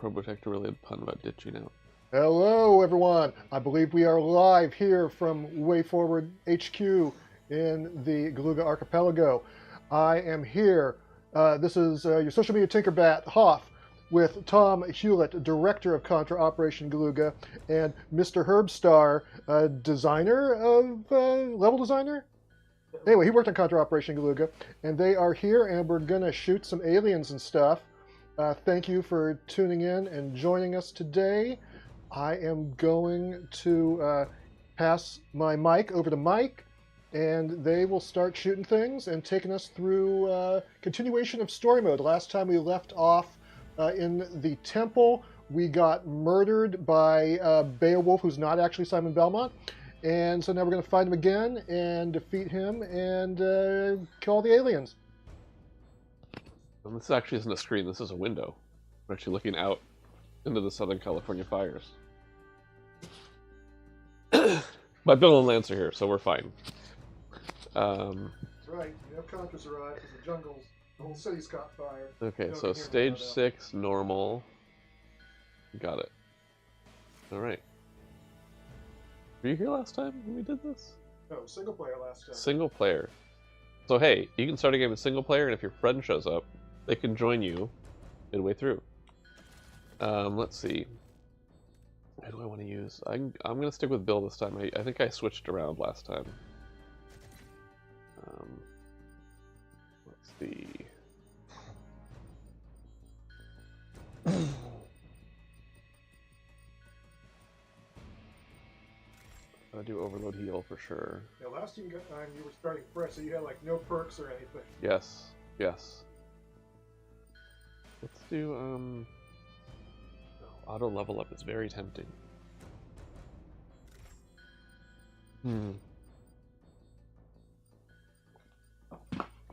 Probotector related pun about ditching out. Hello, everyone. I believe we are live here from WayForward HQ in the Galuga Archipelago. I am here. This is your social media tinkerbat, Hoff, with Tomm Hulett, director of Contra Operation Galuga, and Mr. Herbstar, designer of level designer. Anyway, he worked on Contra Operation Galuga, and they are here, and we're gonna shoot some aliens and stuff. Thank you for tuning in and joining us today. I am going to pass my mic over to Mike, and they will start shooting things and taking us through continuation of story mode. Last time we left off in the temple, we got murdered by Beowulf, who's not actually Simon Belmont. And so now we're going to find him again and defeat him and kill all the aliens. And this actually isn't a screen, this is a window. We're actually looking out into the Southern California fires. But Bill and Lance are here, so we're fine. That's right. You have Contras arrived because the jungles, the whole city's caught fire. Okay, so stage 6, normal. Got it. Alright. Were you here last time when we did this? No, single player last time. Single player. So hey, you can start a game with single player, and if your friend shows up, they can join you midway through. Let's see. What do I want to use? I'm going to stick with Bill this time. I think I switched around last time. Let's see. I'll do overload heal for sure. Yeah, last time you were starting fresh, so you had like no perks or anything. Yes, yes. Let's do auto level up is very tempting.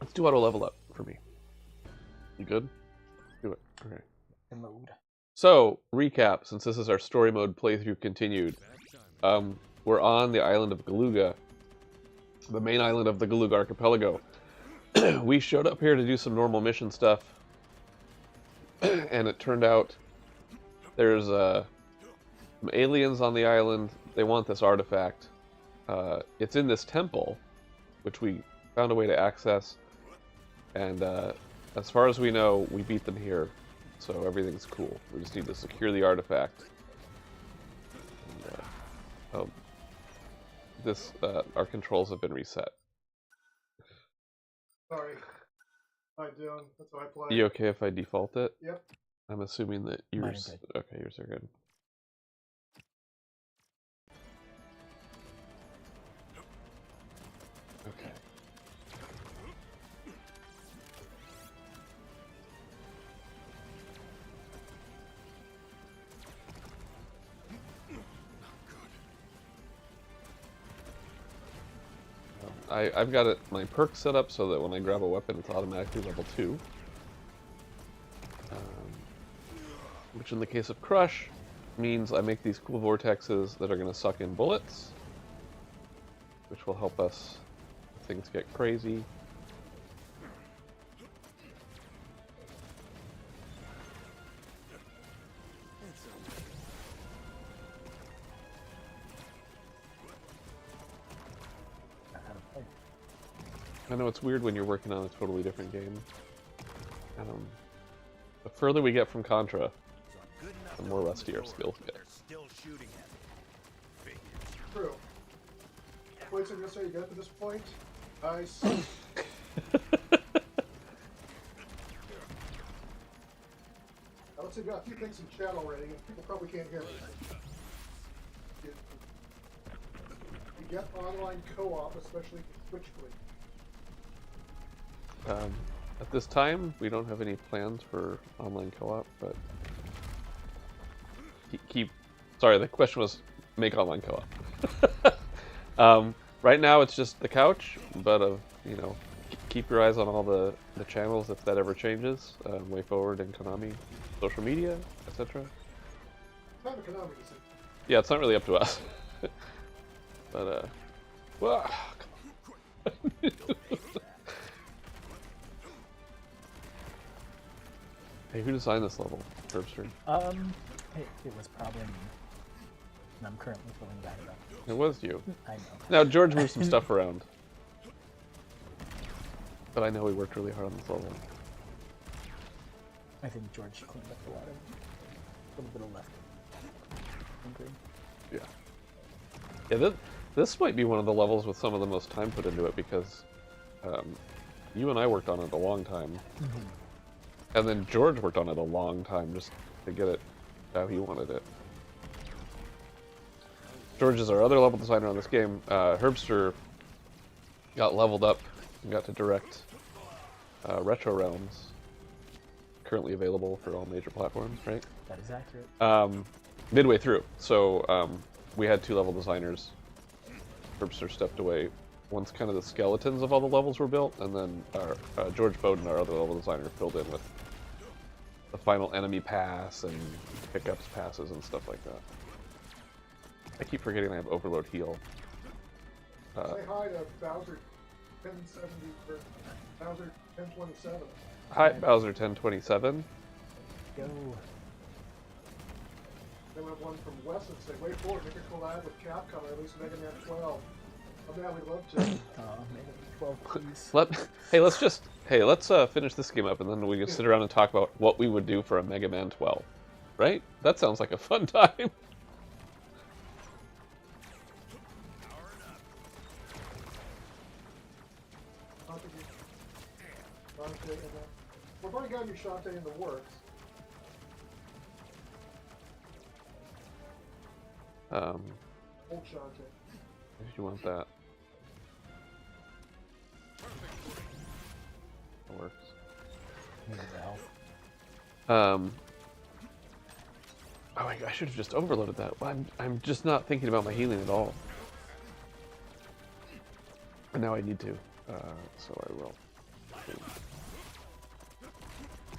Let's do auto level up for me. You good? Do it. Okay. In mode. So, recap, since this is our story mode playthrough continued. We're on the island of Galuga, the main island of the Galuga Archipelago. We showed up here to do some normal mission stuff, and it turned out there's some aliens on the island. They want this artifact. It's in this temple, which we found a way to access, and as far as we know, we beat them here, so everything's cool. We just need to secure the artifact. And, our controls have been reset. Sorry. Hi, Dylan. That's how I play. You okay if I default it? Yep. I'm assuming that yours... Mine Okay, yours are good. Okay. I've got my perk set up so that when I grab a weapon, it's automatically level 2. Which in the case of Crush, means I make these cool vortexes that are going to suck in bullets, which will help us if things get crazy. I know it's weird when you're working on a totally different game. The further we get from Contra, the more rusty our skills get. True. Points are necessary to get to this point. I see. Let's see, we got a few things in chat already, and people probably can't hear me. You get online co-op, especially Twitch Click. At this time, we don't have any plans for online co-op, but sorry, the question was make online co-op. Right now, it's just the couch, but you know, keep your eyes on all the channels if that ever changes. WayForward and Konami, social media, etc. Time of Konami decision. Yeah, it's not really up to us. But well, come on. Hey, who designed this level? Herbster. It was probably me. And I'm currently feeling bad about it. It was you. I know. Now, George moved some stuff around. But I know he worked really hard on this level. I think George cleaned up a little bit of left. Yeah. Yeah, this might be one of the levels with some of the most time put into it because you and I worked on it a long time. And then George worked on it a long time just to get it how he wanted it. George is our other level designer on this game. Herbster got leveled up and got to direct Retro Realms. Currently available for all major platforms, right? That is accurate. Midway through. So we had 2 level designers. Herbster stepped away once kind of the skeletons of all the levels were built, and then George Bowden, our other level designer, filled in with the final enemy pass and pickups passes and stuff like that. I keep forgetting I have Overload heal. Say hi to Bowser 1070 or Bowser 1027. Hi, Bowser 1027. Go. Then we have one from Wesson say, WayForward, make a collab with Capcom, or at least Mega Man 12. Oh man, we'd love to. Mega Man 12, please. Let's finish this game up, and then we can sit around and talk about what we would do for a Mega Man 12. Right? That sounds like a fun time. We've already got your Shantae in the works. Old Shantae. If you want that. That works. Oh, I should have just overloaded that. I'm just not thinking about my healing at all. And now I need to. So I will.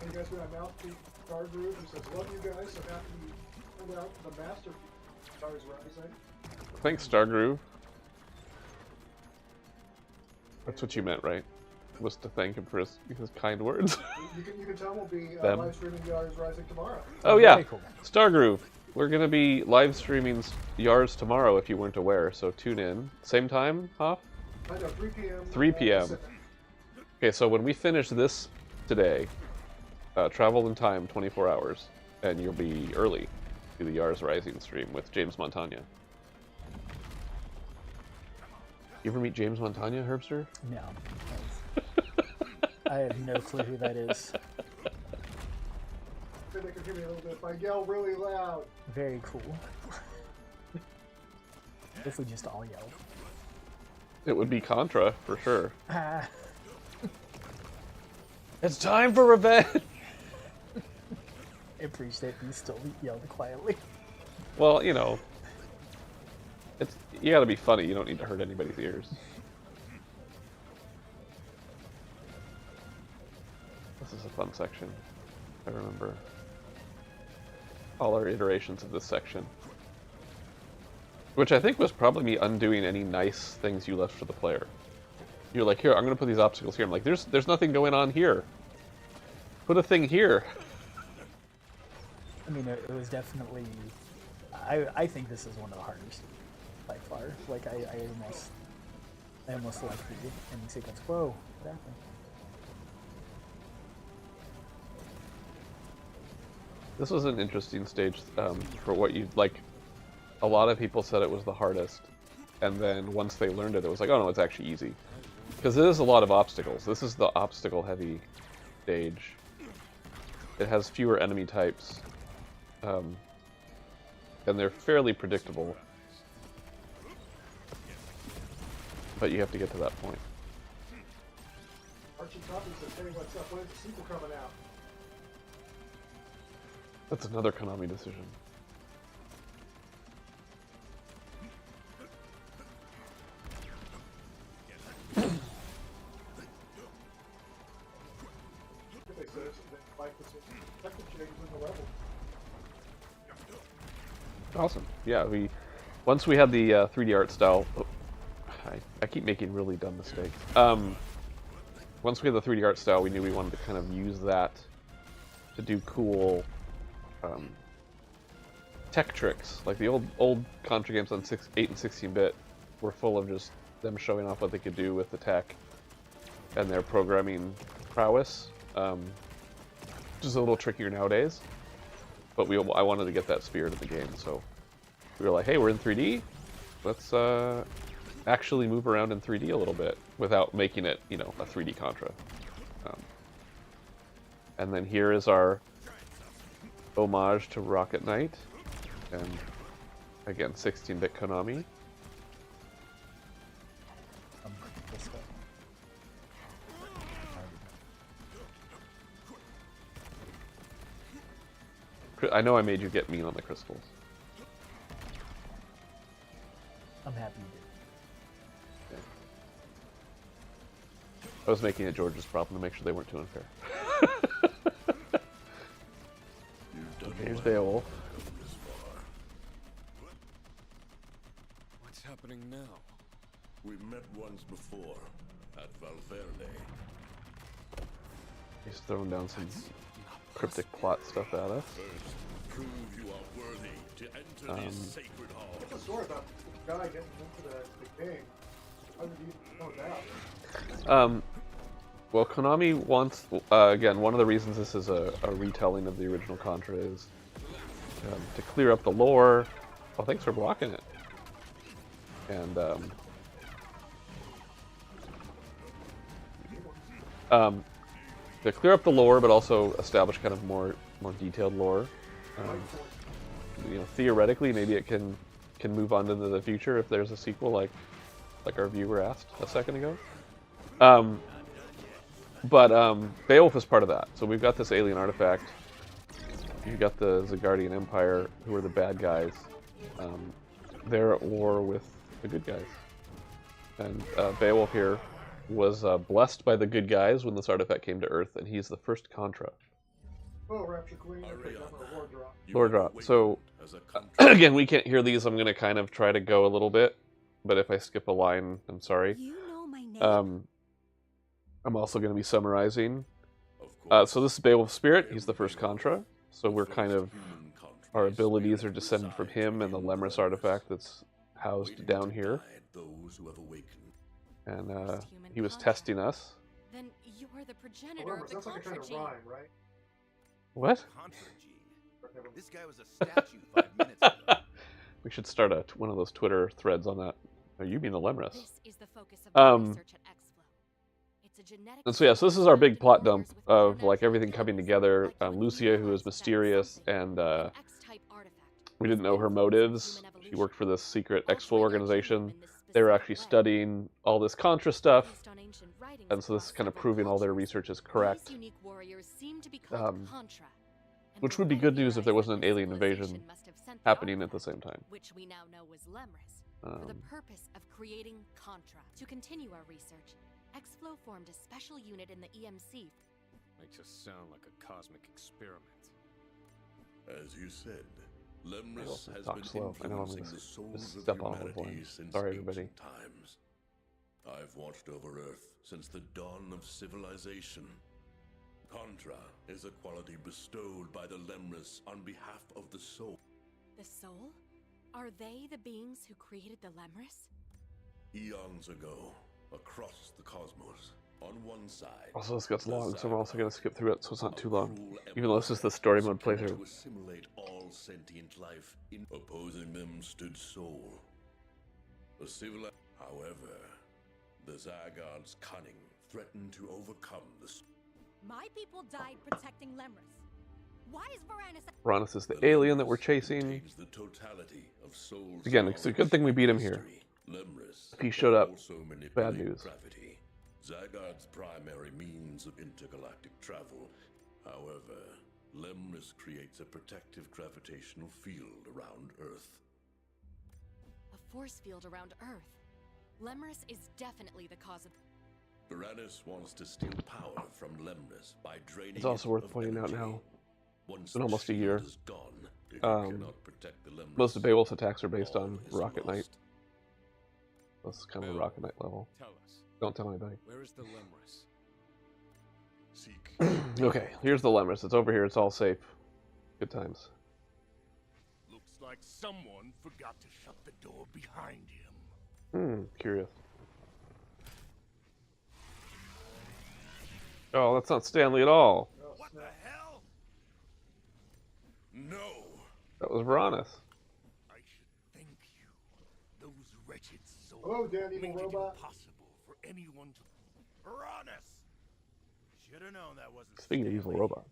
And you guys got a mouthpiece Star Groove who says, love you guys, so happy you pulled out the masterpiece. Stars Rising. Thanks, Stargroove. That's what you meant, right? Was to thank him for his kind words. You can tell we'll be live streaming Stars Rising tomorrow. Oh yeah, Very cool. Stargroove. We're gonna be live streaming Yars tomorrow if you weren't aware, so tune in. Same time, Hoff? I know, 3 p.m. 3 p.m. Okay, so when we finish this today, travel in time 24 hours, and you'll be early to the Yars Rising stream with James Montagna. You ever meet James Montagna, Herbster? No. I have no clue who that is. They can hear me a little bit if I yell really loud. Very cool. If we just all yell. It would be Contra, for sure. Ah. It's time for revenge! I appreciate you still yelled quietly. Well, you know, you gotta be funny, you don't need to hurt anybody's ears. This is a fun section. I remember all our iterations of this section. Which I think was probably me undoing any nice things you left for the player. You're like, here, I'm gonna put these obstacles here. I'm like, there's nothing going on here. Put a thing here. I mean, it was definitely... I think this is one of the hardest, by far. Like, I almost like the ending sequence. Whoa, what happened? This was an interesting stage for what you like. A lot of people said it was the hardest, and then once they learned it, it was like, oh no, it's actually easy. Because it is a lot of obstacles. This is the obstacle-heavy stage. It has fewer enemy types, and they're fairly predictable. But you have to get to that point. Archie Coffee says, hey, what's up? When's the sequel coming out? That's another Konami decision. They said they like the technical changes in the level. Awesome. Yeah, once we had the 3D art style, I keep making really dumb mistakes. Once we had the 3D art style, we knew we wanted to kind of use that to do cool tech tricks. Like the old Contra games on 8 and 16-bit were full of just them showing off what they could do with the tech and their programming prowess. Which is a little trickier nowadays. But I wanted to get that spirit of the game, so we were like, hey, we're in 3D. Let's actually move around in 3D a little bit without making it, you know, a 3D Contra. And then here is our homage to Rocket Knight, and again, 16-bit Konami. I know I made you get mean on the crystals. I'm happy you did. Yeah. I was making it George's problem to make sure they weren't too unfair. Okay, here's Beowulf. What's happening now? We met once before at Valverde. He's throwing down some cryptic plot stuff at us. First, prove you are worthy to enter this sacred hall. What's the story about this guy getting into the game? How did you know that? Well, Konami wants, again, one of the reasons this is a retelling of the original Contra is to clear up the lore. Oh, thanks for blocking it. And to clear up the lore, but also establish kind of more detailed lore. You know, theoretically, maybe it can move on into the future if there's a sequel, like our viewer asked a second ago. But Beowulf is part of that. So we've got this alien artifact. You've got the Zygardian Empire, who are the bad guys. They're at war with the good guys. And Beowulf here was blessed by the good guys when this artifact came to Earth, and he's the first Contra. Oh, Rapture Queen, Lore drop. So, again, we can't hear these. I'm going to kind of try to go a little bit, but if I skip a line, I'm sorry. You know my name. I'm also going to be summarizing. So this is Beowulf's spirit. He's the first Contra. So we're kind of, our abilities are descended from him and the Lemris artifact that's housed down here. And he was testing us. Then you're the progenitor of the That's like a kind Contra of gene. rhyme, right? What? Contra gene. This guy was a statue 5 minutes ago. We should start one of those Twitter threads on that. Oh, you mean the Lemris. This is the focus of my research at Exflow. It's a genetic And so yeah, so this is our big plot dump of like everything coming together. Lucia, who is mysterious, and we didn't know her motives. She worked for this secret Exflow organization. They were actually studying all this Contra stuff, and so this is kind of proving all their research is correct. Which would be good news if there wasn't an alien invasion happening at the same time. Which we now know was Lemris, for the purpose of creating Contra. To continue our research, Exflow formed a special unit in the EMC. Makes us sound like a cosmic experiment. As you said, Lemris has talk been slow. I know I'm influencing gonna the souls just of step off of humanity one. since Sorry, everybody. ancient times. I've watched over Earth since the dawn of civilization. Contra is a quality bestowed by the Lemris on behalf of the soul. The soul? Are they the beings who created the Lemris? Eons ago, across the cosmos, on one side. Also, this gets long, so we're also going to skip through it so it's not too long. Even though this is the story mode playthrough. To assimilate all sentient life, in opposing them stood Soul. A However, the Zygarde's cunning threatened to overcome the. My people died protecting Lemris. Why is Varanus? Varanus is the alien that we're chasing. The totality of Soul's Again, it's a good thing we beat him here. Lemris If he showed up, also manipulate bad news. gravity, Zygarde's primary means of intergalactic travel. However, Lemris creates a protective gravitational field around Earth. A force field around Earth. Lemris is definitely the cause of. Varanus wants to steal power from Lemris by draining. It's also it worth of pointing out energy. now, Once it's been the almost a shield year. is gone, it cannot protect the Lemris. Most of Beowulf's attacks are based All on is Rocket Knight. lost. This is kind of a Rocket Knight level. Tell us, Don't tell anybody. where is the Lemris? Seek Okay, here's the Lemurs. It's over here. It's all safe. Good times. Looks like someone forgot to shut the door behind him. Curious. Oh, that's not Stanley at all. What the hell? No! That was Varanus. I should thank you. Those wretched souls Hello, Dan, evil made robot. it impossible for anyone to... Piranhas! Should have known that wasn't. Speaking of evil Stanley. robot.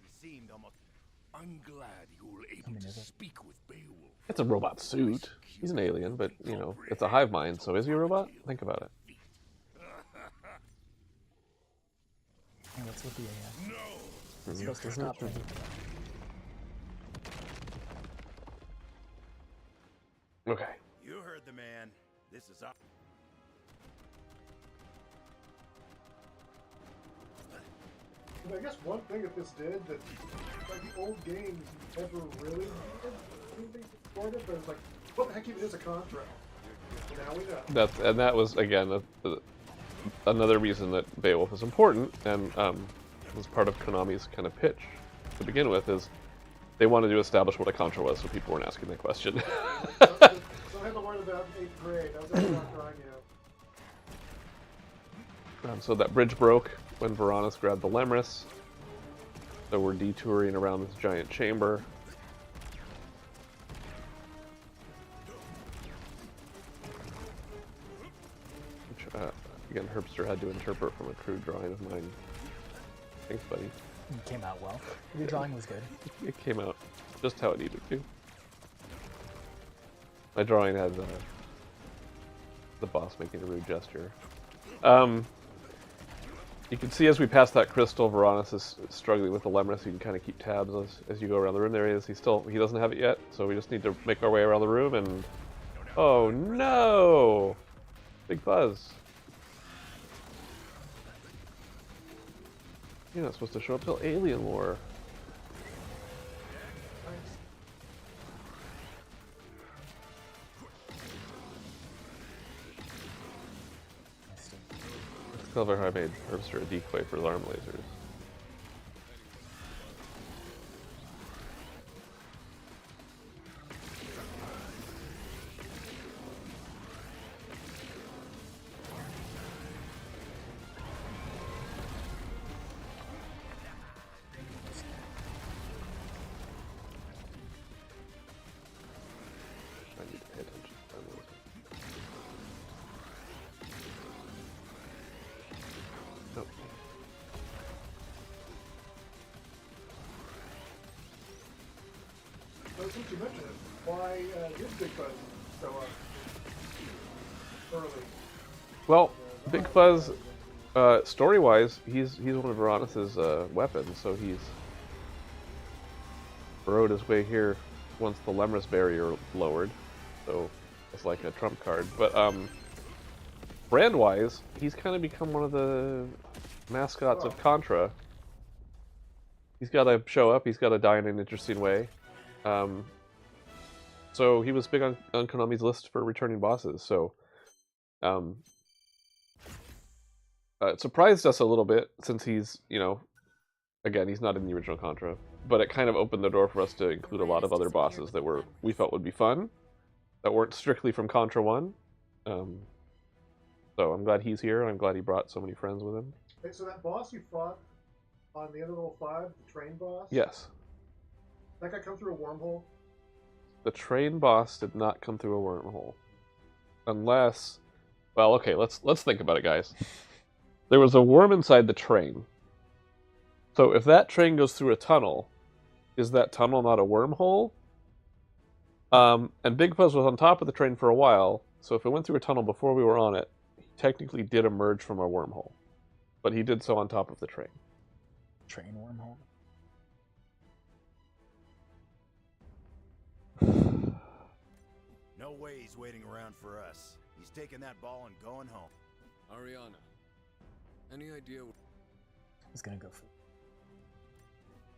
He seemed almost. I'm glad you were able to is it? speak with Beowulf. It's a robot suit. He's an alien, but, you know, it's a hive mind, so is he a robot? Think about it. Hey, what's with the AF? No! It's supposed to stop me. Okay. You heard the man. This is up. And I guess one thing that this did that, like the old games never really needed anything supported, but it's like, what the heck even is a Contra? Now we know. That was, again, another reason that Beowulf is important, and was part of Konami's kind of pitch to begin with, is they wanted to establish what a Contra was, so people weren't asking that question. So I had to learn about 8th grade. I was not crying yet. So that bridge broke when Varanus grabbed the Lemris. So we're detouring around this giant chamber. Which, again, Herbster had to interpret from a crude drawing of mine. Thanks, buddy. It came out well. Your drawing was good. It came out just how it needed to. My drawing had the boss making a rude gesture. You can see as we pass that crystal, Varanus is struggling with the Lemris. You can kind of keep tabs as you go around the room. There he is. He doesn't have it yet, so we just need to make our way around the room and... Oh no! Big Buzz. You're not supposed to show up till Alien War. It's clever how I made Herbster a decoy for alarm lasers. I need to pay attention to alarm lasers. Nope. So since you mentioned it, why did Big Buzz show up early? Well, Big Fuzz, story-wise, he's one of Varanus's weapons, so he's burrowed his way here once the Lemris barrier lowered, so it's like a trump card. But brand-wise, he's kind of become one of the mascots of Contra. He's got to show up, he's got to die in an interesting way. So he was big on Konami's list for returning bosses, so it surprised us a little bit, since he's, you know, again, he's not in the original Contra, but it kind of opened the door for us to include a lot of other bosses that we felt would be fun, that weren't strictly from Contra 1. So I'm glad he's here, and I'm glad he brought so many friends with him. Hey, so that boss you fought on the end of level 5, the train boss? Yes. That guy come through a wormhole? The train boss did not come through a wormhole. Unless... Well, okay, let's think about it, guys. There was a worm inside the train. So if that train goes through a tunnel, is that tunnel not a wormhole? And Big Fuzz was on top of the train for a while, so if it went through a tunnel before we were on it, he technically did emerge from a wormhole. But he did so on top of the train. Train wormhole. No way he's waiting around for us. He's taking that ball and going home. Ariana, any idea? I was gonna go for.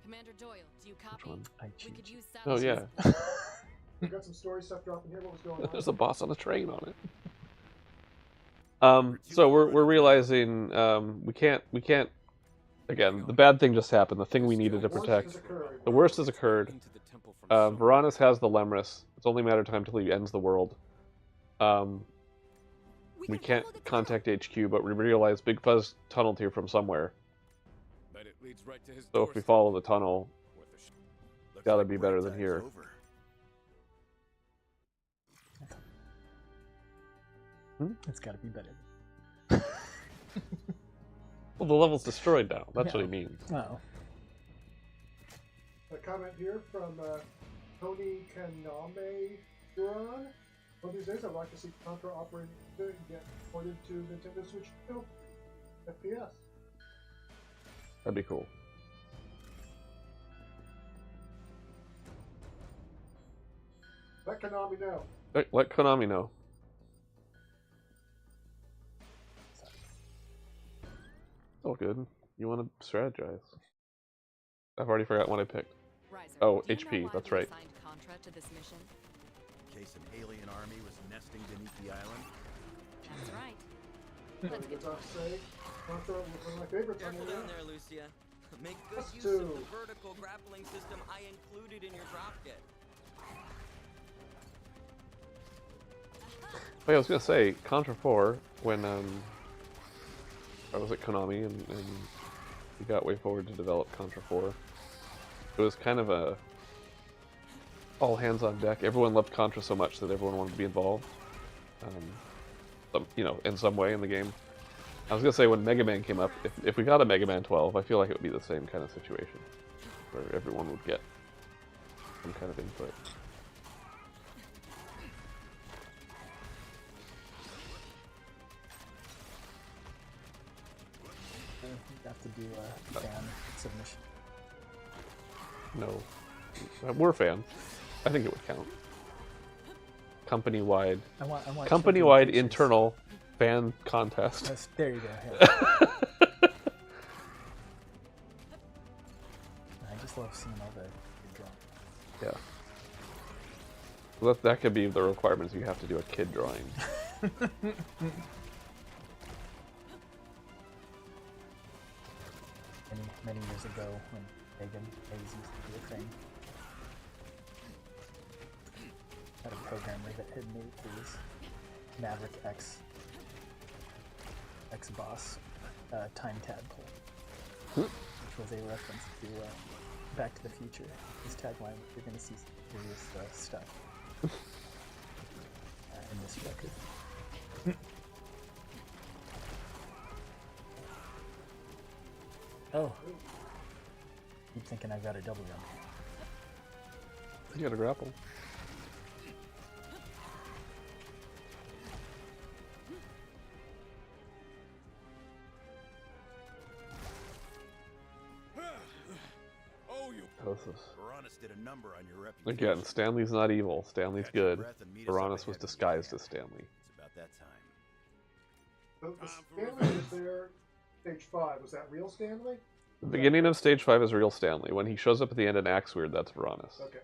Commander Doyle, do you copy? one? I We cheat. could use Oh, Savage. yeah. We got some story stuff dropping here. What was going on? There's a boss on a train on it. So we're realizing we can't Again, the bad thing just happened. The thing we needed to protect. The worst has occurred. Into the temple from Varanus has the Lemris. It's only a matter of time till he ends the world. We can't contact HQ, but we realize Big Fuzz tunneled here from somewhere. Bet it leads right to his So if we doorstep. follow the tunnel, Worth a shot. Looks gotta like be better Red's than eye's here. over. It's got to be better. well, the level's destroyed now. That's Yeah. what he means. Oh. A comment here from Tony Kaname Duran. One of these days, I'd like to see Contra operating get ported to Nintendo Switch 2 FPS. That'd be cool. Let Konami know. Let Konami know. Oh, good. You want to strategize? I've already forgotten what I picked. Riser, Oh, do you HP, know why that's we right. assigned Contra to this mission? In case an alien army was nesting beneath the island. That's right. It Let's get goes on to say, Contra was one of my favorites on Careful the down there, Lucia. Make good Us use of too. the vertical grappling system I included in your drop kit. Wait, I was gonna say Contra 4 when I was at Konami and we got WayForward to develop Contra 4. It was kind of a all hands on deck. Everyone loved Contra so much that everyone wanted to be involved. You know, in some way in the game. I was gonna say when Mega Man came up, if we got a Mega Man 12, I feel like it would be the same kind of situation, where everyone would get some kind of input. You have to do a fan submission. No, we're fans. I think it would count. Company-wide, I want company-wide children internal fan contest. pictures. There you go. Yeah. I just love seeing all the drawing. Yeah. Well, that could be the requirements. You have to do a kid drawing. Many years ago when Megan Hayes used to be a thing. Had a programmer that had made his Maverick X boss time tadpole, which was a reference to Back to the Future. His tagline: "You're going to see serious stuff in this record." Oh, keep thinking I got a double jump. You got a grapple. Oh, you. This is... Varanus did a number on your reputation. Again, Stanley's not evil. Stanley's Catch your good. breath and meet us up Varanus was ahead when we disguised can. as Stanley. It's about that time. The Stanley was there, stage 5. Was that real Stanley? The beginning of Stage 5 is real Stanley. When he shows up at the end and acts weird, that's Varanus. Okay.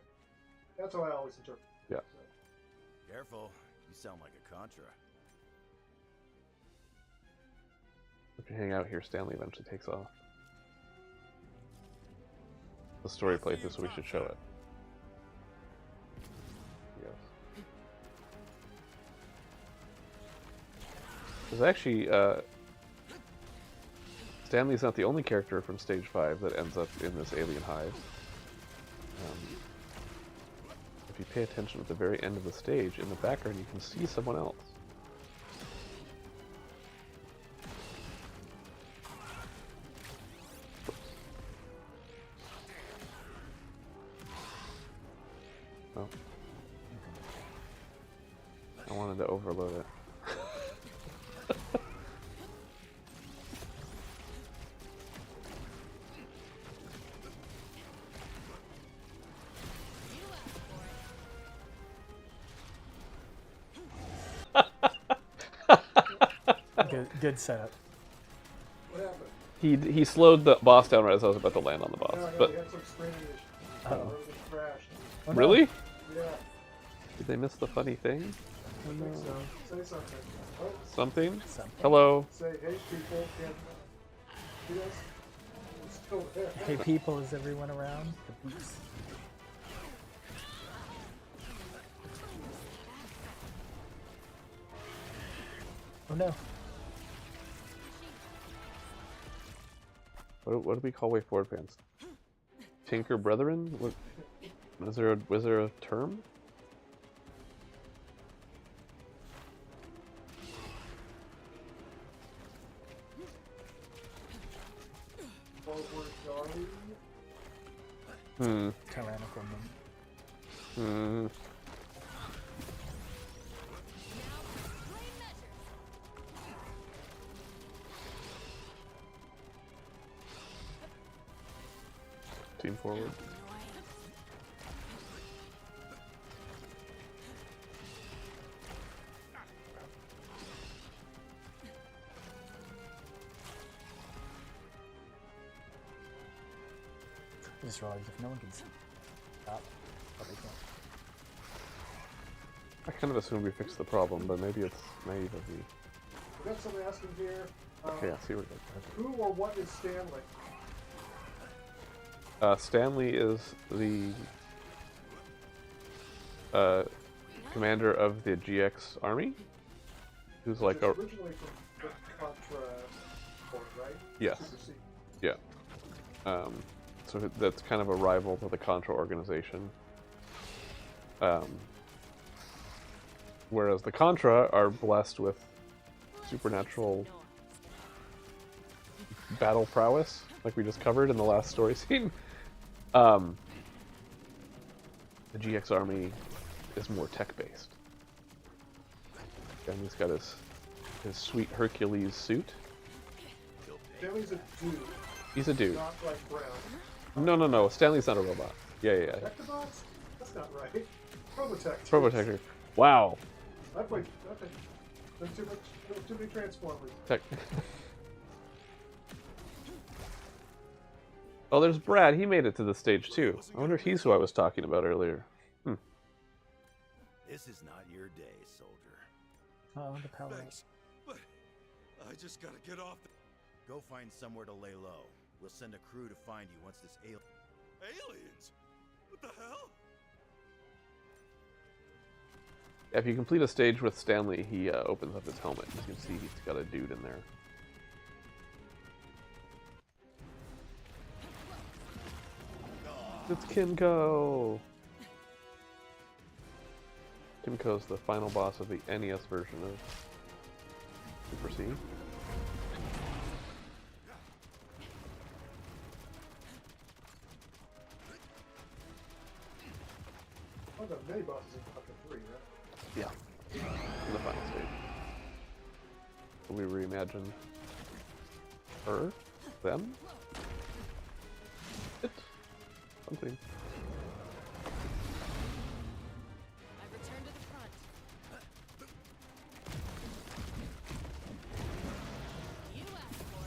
That's how I always interpret it. Yeah. So, Careful, you sound like a Contra. If you hang out here, Stanley eventually takes off. The story playthrough, so we should show it. Yes. There's actually, Stanley's not the only character from Stage 5 that ends up in this alien hive. If you pay attention at the very end of the stage, in the background you can see someone else. Oh. I wanted to overload it. Good setup. what happened? He slowed the boss down right as I was about to land on the boss. No, no, But we had some screening issues. Uh-oh. Everything crashed. Oh, no. really? Yeah, Did they miss the funny thing? I think so. Say something. Oh, Something? Something. Hello? say, hey, people, can see us? Hey people, is everyone around? The peeps. Oh no. What do we call WayForward fans? Tinker Brethren? What, was there a term? Tyrannical moon. Hmm. Team forward. I just realized if no one can see that, probably can't. I kind of assumed we fixed the problem, but maybe it's naive of me. We got somebody asking here. Okay, I see where we're going. Who or what is Stanley? Stanley is the commander of the GX army, who's like a originally from the Contra board, right? yes, yeah. So that's kind of a rival to the Contra organization. Whereas the Contra are blessed with supernatural battle prowess, like we just covered in the last story scene. The GX army is more tech-based. And he's got his sweet Hercules suit. Stanley's a dude. He's a dude. Not like Brown. No. Stanley's not a robot. Yeah. Protectobots? That's not right. Probotector. Probotector. Wow. I played. There's too many Transformers. Tech. Oh, there's Brad. He made it to the stage too. I wonder if he's who I was talking about earlier. This is not your day, soldier. Oh, the palette. Thanks, but I just gotta get off. Go find somewhere to lay low. We'll send a crew to find you once this Aliens? What the hell? If you complete a stage with Stanley, he opens up his helmet. You can see he's got a dude in there. It's Kimco! Kimco's the final boss of the NES version of Super C. Oh, the mini bosses in Fucking 3, right? Yeah, in the final stage. So we reimagine her, them, it, something. I've returned to the front. You asked for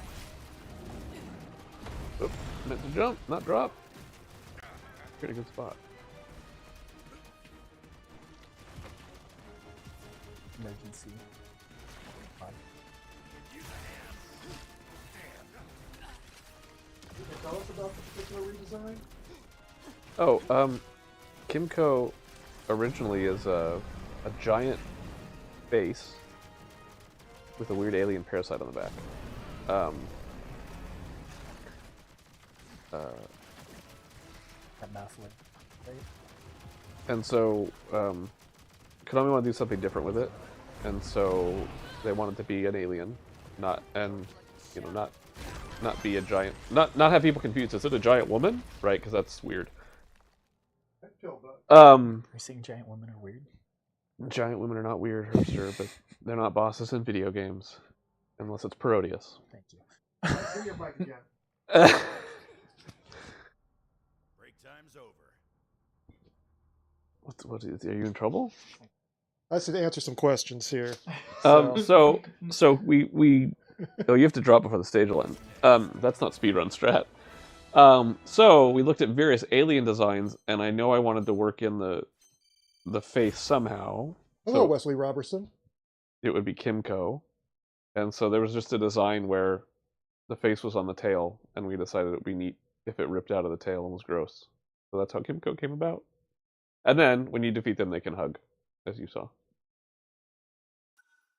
it. Oop, meant to jump, not drop. Pretty good spot. Emergency. You can tell us about the particular redesign? Oh, Kimco originally is a giant base with a weird alien parasite on the back. That math link, right? And so, Konami wanted to do something different with it, and so they wanted to be an alien, not be a giant, not have people confused. Is it a giant woman? Right, because that's weird. You're saying giant women are weird? Giant women are not weird, Herster, but they're not bosses in video games, unless it's Parodius. Thank you. Bring your mic again. break time's over. What is, are you in trouble? I should answer some questions here. So we oh, you have to drop before the stage will end. That's not speedrun strat. So we looked at various alien designs, and I know I wanted to work in the face somehow. Hello, So Wesley Robertson. it would be Kimco, and so there was just a design where the face was on the tail, and we decided it would be neat if it ripped out of the tail and was gross. So that's how Kimco came about. And then, when you defeat them, they can hug, as you saw.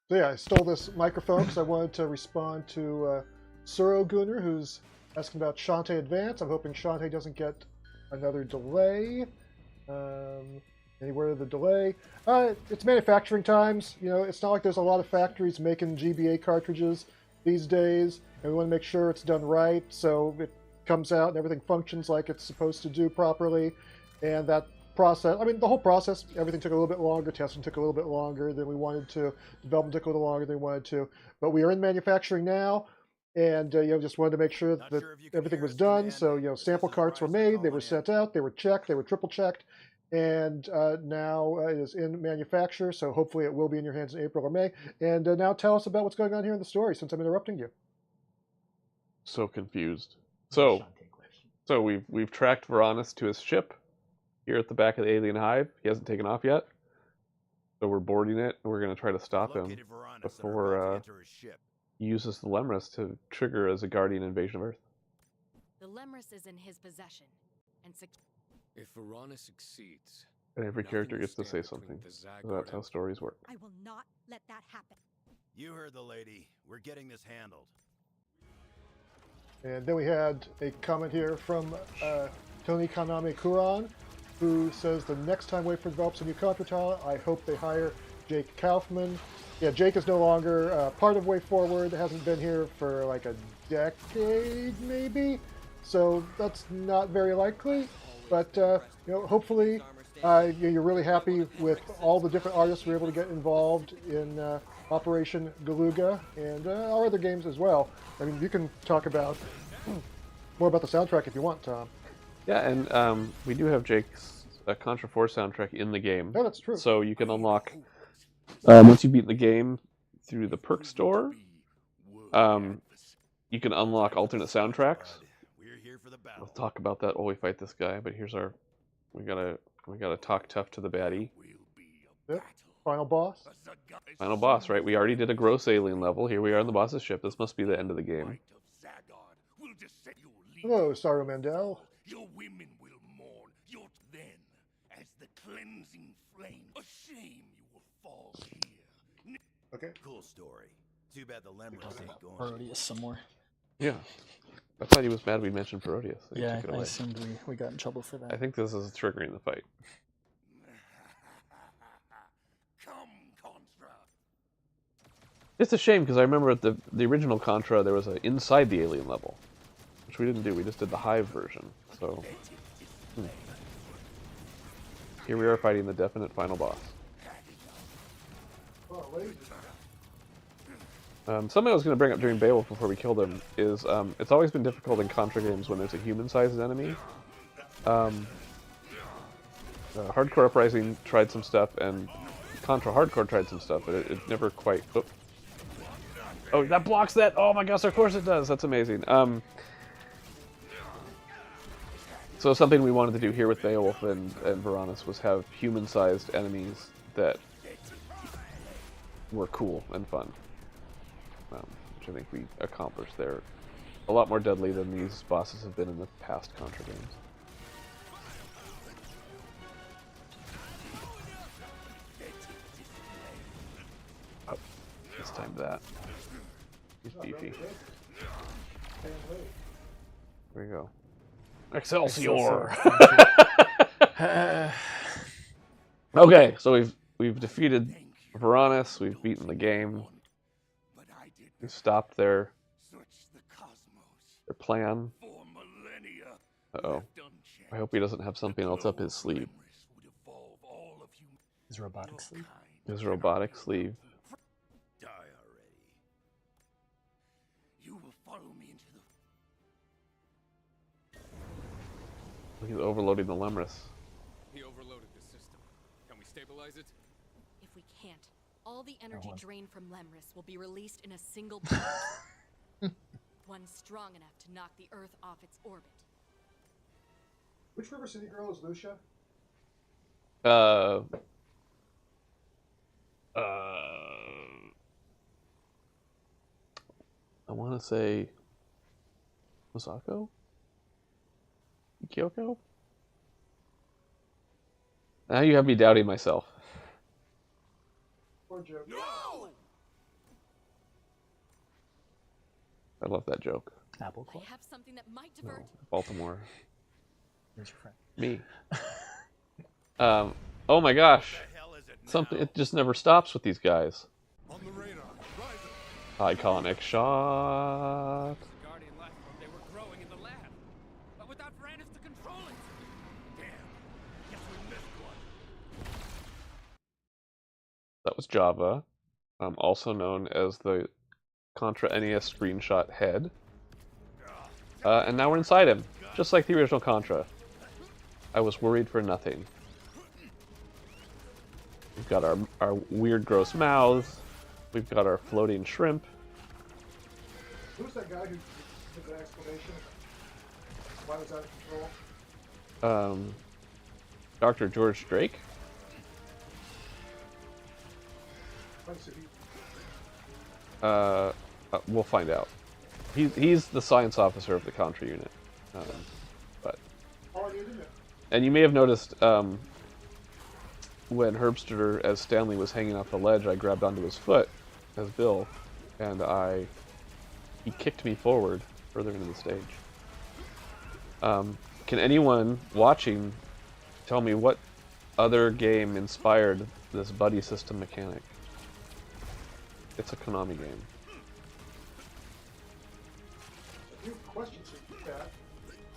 So yeah, I stole this microphone because I wanted to respond to Suro Gunner, who's asking about Shantae Advance. I'm hoping Shantae doesn't get another delay. Anywhere of the delay. It's manufacturing times. You know, it's not like there's a lot of factories making GBA cartridges these days, and we want to make sure it's done right so it comes out and everything functions like it's supposed to do properly. And that process, I mean, the whole process, everything took a little bit longer. Testing took a little bit longer than we wanted to. Development took a little longer than we wanted to. But we are in manufacturing now, and just wanted to make sure that everything was done. So, sample carts were made, they were sent out, they were checked, they were triple checked. And now it is in manufacture, so hopefully it will be in your hands in April or May. And now tell us about what's going on here in the story, since I'm interrupting you. So confused. So we've tracked Varanus to his ship here at the back of the alien hive. He hasn't taken off yet, so we're boarding it, and we're going to try to stop him before he uses the Lemris to trigger as a Guardian invasion of Earth. The Lemris is in his possession, and if Varanus succeeds, and every character gets to say something. That's how stories work. I will not let that happen. You heard the lady. We're getting this handled. And then we had a comment here from Tony Kaname Kuran, who says the next time WayForward develops a new Contra title, I hope they hire Jake Kaufman. Yeah, Jake is no longer part of WayForward. Hasn't been here for like a decade, maybe. So that's not very likely. But hopefully you're really happy with all the different artists we're able to get involved in Operation Galuga and our other games as well. I mean, you can talk about more about the soundtrack if you want, Tom. Yeah, and we do have Jake's Contra 4 soundtrack in the game. Oh, that's true. So you can unlock, once you beat the game through the perk store, you can unlock alternate soundtracks. We'll talk about that while we fight this guy, but here's our, we gotta talk tough to the baddie. Yep. Final boss? Final boss, right? We already did a gross alien level. Here we are on the boss's ship. This must be the end of the game. Hello, Saru Mandel. Your women will mourn your then as the cleansing flame. A shame you will fall here. Okay. Cool story. Too bad the Lemurs ain't going. Parodius somewhere. Yeah. I thought he was mad we mentioned Parodius. Yeah, I assumed we got in trouble for that. I think this is triggering the fight. Come, Contra. It's a shame because I remember at the original Contra there was an inside the alien level, which we didn't do. We just did the Hive version. So here we are fighting the definite final boss. Something I was going to bring up during Beowulf before we killed him is it's always been difficult in Contra games when there's a human-sized enemy. Hardcore Uprising tried some stuff, and Contra Hardcore tried some stuff, but it never quite... Oh, that blocks that! Oh my gosh, of course it does! That's amazing. So something we wanted to do here with Beowulf and Varanus was have human-sized enemies that were cool and fun. Which I think we accomplished there. A lot more deadly than these bosses have been in the past Contra games. Oh, it's time to that. He's beefy. There we go. Excelsior! Okay, so we've defeated Varanus, we've beaten the game. We stopped their plan. Uh-oh. I hope he doesn't have something else up his sleeve. His robotic sleeve? His robotic sleeve. Die already. You will follow me into the... He's overloading the Lemris. He overloaded the system. Can we stabilize it? if we can't, all the energy drained from Lemris will be released in a single blast. One strong enough to knock the Earth off its orbit. Which River City girl is Lucia? I want to say Masako? Kyoko? Now you have me doubting myself. Poor joke. No! I love that joke. Apple Club. I have something that might No, divert. Baltimore. Here's your friend. Me. Oh my gosh. What the hell is it now? Something, it just never stops with these guys. On the radar. Rise Iconic shot. Guardian life form they were growing in the lab. But without Varanus to control it. Damn. Guess we missed one. That was Java, also known as the Contra NES screenshot head. And now we're inside him, just like the original Contra. I was worried for nothing. We've got our weird, gross mouths. We've got our floating shrimp. Who's that guy who did the explanation? Why was that in control? Dr. George Drake? We'll find out. He's the science officer of the Contra unit. But and you may have noticed when Herbster as Stanley was hanging off the ledge, I grabbed onto his foot as Bill, and he kicked me forward further into the stage. Can anyone watching tell me what other game inspired this buddy system mechanic? It's a Konami game. A few questions for you, Pat.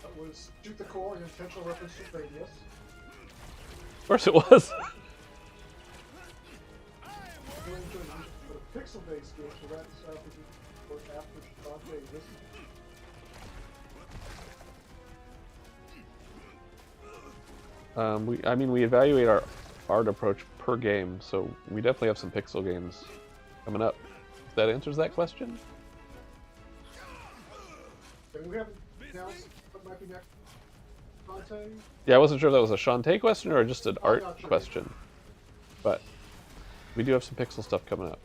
That was Shoot the Core, an intentional reference to Radius. Of course it was. For a pixel-based game, so that's after Dante this. We evaluate our art approach per game, so we definitely have some pixel games coming up. If that answers that question. And we haven't announced what might be next. Dante? Yeah, I wasn't sure if that was a Shantae question or just an art not sure. question. But we do have some pixel stuff coming up.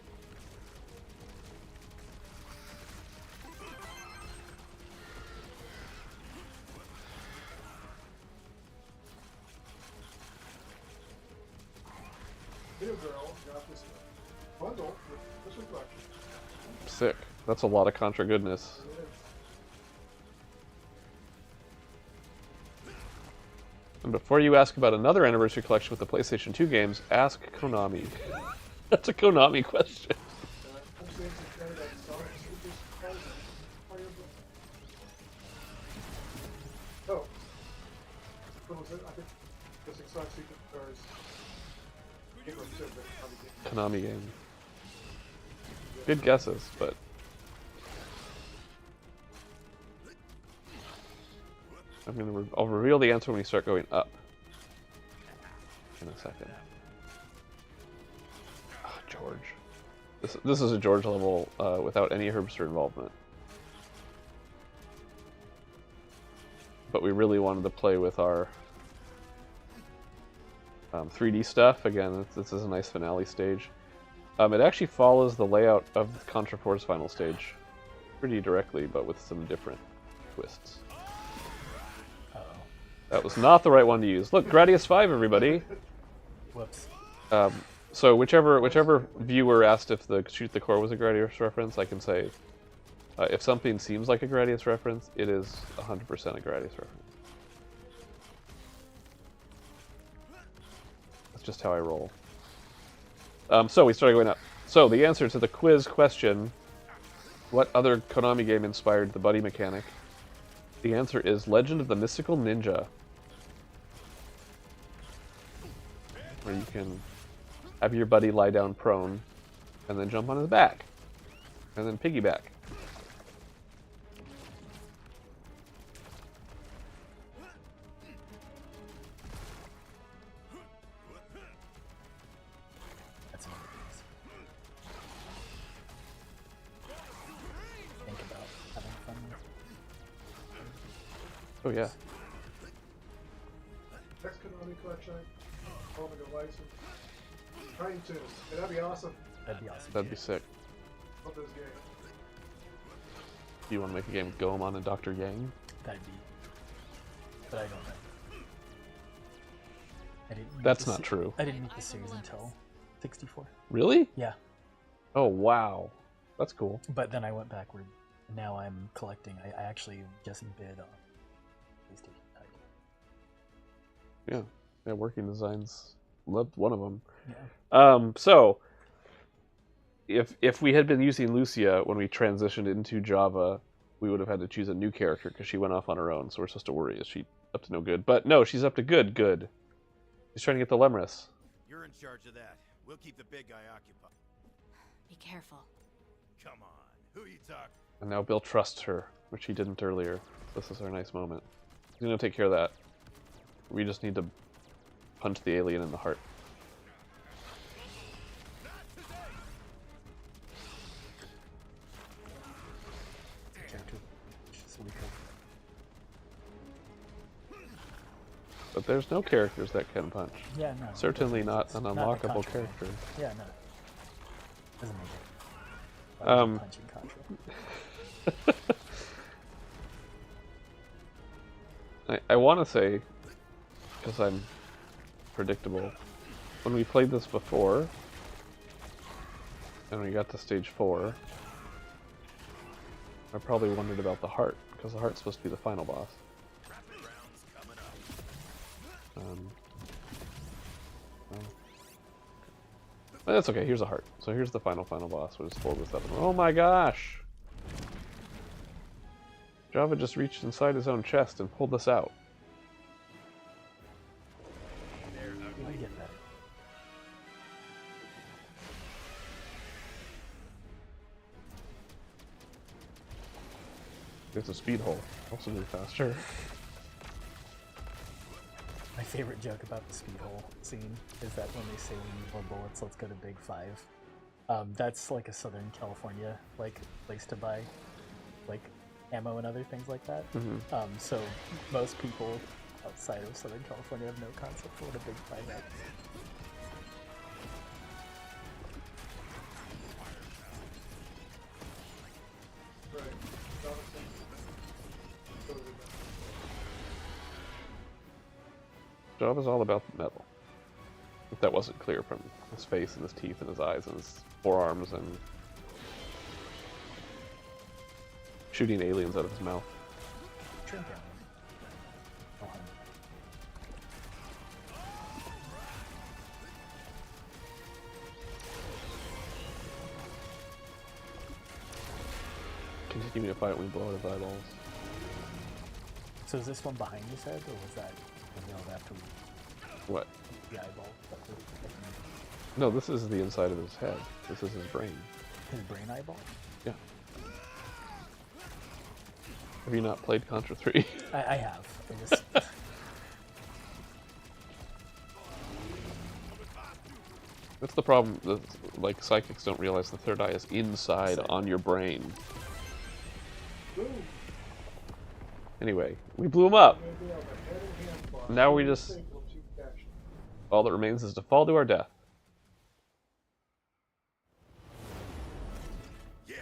Video Girl got this bundle with this reflection. Sick. That's a lot of Contra goodness. And before you ask about another anniversary collection with the PlayStation 2 games, ask Konami. That's a Konami question. Oh. What was it? I think this Exotic Secret Stars. Konami game. Good guesses, but... I'll reveal the answer when we start going up. In a second. Oh, George. This is a George level without any Herbster involvement. But we really wanted to play with our 3D stuff. Again, this is a nice finale stage. It actually follows the layout of Contra 4's final stage pretty directly, but with some different twists. That was not the right one to use. Look, Gradius 5, everybody! Whoops. So whichever viewer asked if the Shoot the Core was a Gradius reference, I can say, if something seems like a Gradius reference, it is 100% a Gradius reference. That's just how I roll. So we started going up. So the answer to the quiz question, what other Konami game inspired the buddy mechanic? The answer is Legend of the Mystical Ninja. Where you can have your buddy lie down prone, and then jump on his back, and then piggyback. That's another piece. Think about having fun with. Oh yeah. Next Konami collection, holding a license. Train tunes. Yeah, that'd be awesome. That'd be awesome. That'd be sick. Love this game. Do you want to make a game with Goemon and Dr. Yang? That'd be. But I don't know. That's not true. I didn't meet the series until 64. Really? Yeah. Oh, wow. That's cool. But then I went backward. Now I'm collecting. I actually just bid on PlayStation title. Yeah. Yeah, working designs. Loved one of them. Yeah. So, if we had been using Lucia when we transitioned into Java, we would have had to choose a new character because she went off on her own. So we're supposed to worry, is she up to no good? But no, she's up to good. She's trying to get the Lemris. You're in charge of that. We'll keep the big guy occupied. Be careful. Come on. Who you talking? And now Bill trusts her, which he didn't earlier. This is our nice moment. He's going to take care of that. We just need to punch the alien in the heart. But there's no characters that can punch. Yeah, no. Certainly not an unlockable character. Yeah, no. Doesn't make it. Punching Contra. I want to say, because I'm predictable, when we played this before, and we got to stage 4, I probably wondered about the heart, because the heart's supposed to be the final boss. But that's okay, here's a heart. So here's the final boss, which is 4 with 7. Oh my gosh! Java just reached inside his own chest and pulled this out. I get that. It's a speed hole. Also move faster. My favorite joke about the speed hole scene is that when they say we need more bullets, let's go to Big Five. That's like a Southern California place to buy like ammo and other things like that. Mm-hmm. So most people outside of Southern California have no concept for what a Big Five is. Java's all about the metal. If that wasn't clear from his face and his teeth and his eyes and his forearms and shooting aliens out of his mouth. Trinket. Continuing to fight when we blow out his eyeballs. So is this one behind his head, or was that after What? the eyeball? No, this is the inside of his head. This is his brain. His brain eyeball? Yeah. Have you not played Contra 3? I have. I just... That's the problem. Like, psychics don't realize the third eye is inside on your brain. Anyway, we blew him up. Now we just... All that remains is to fall to our death. Yeah.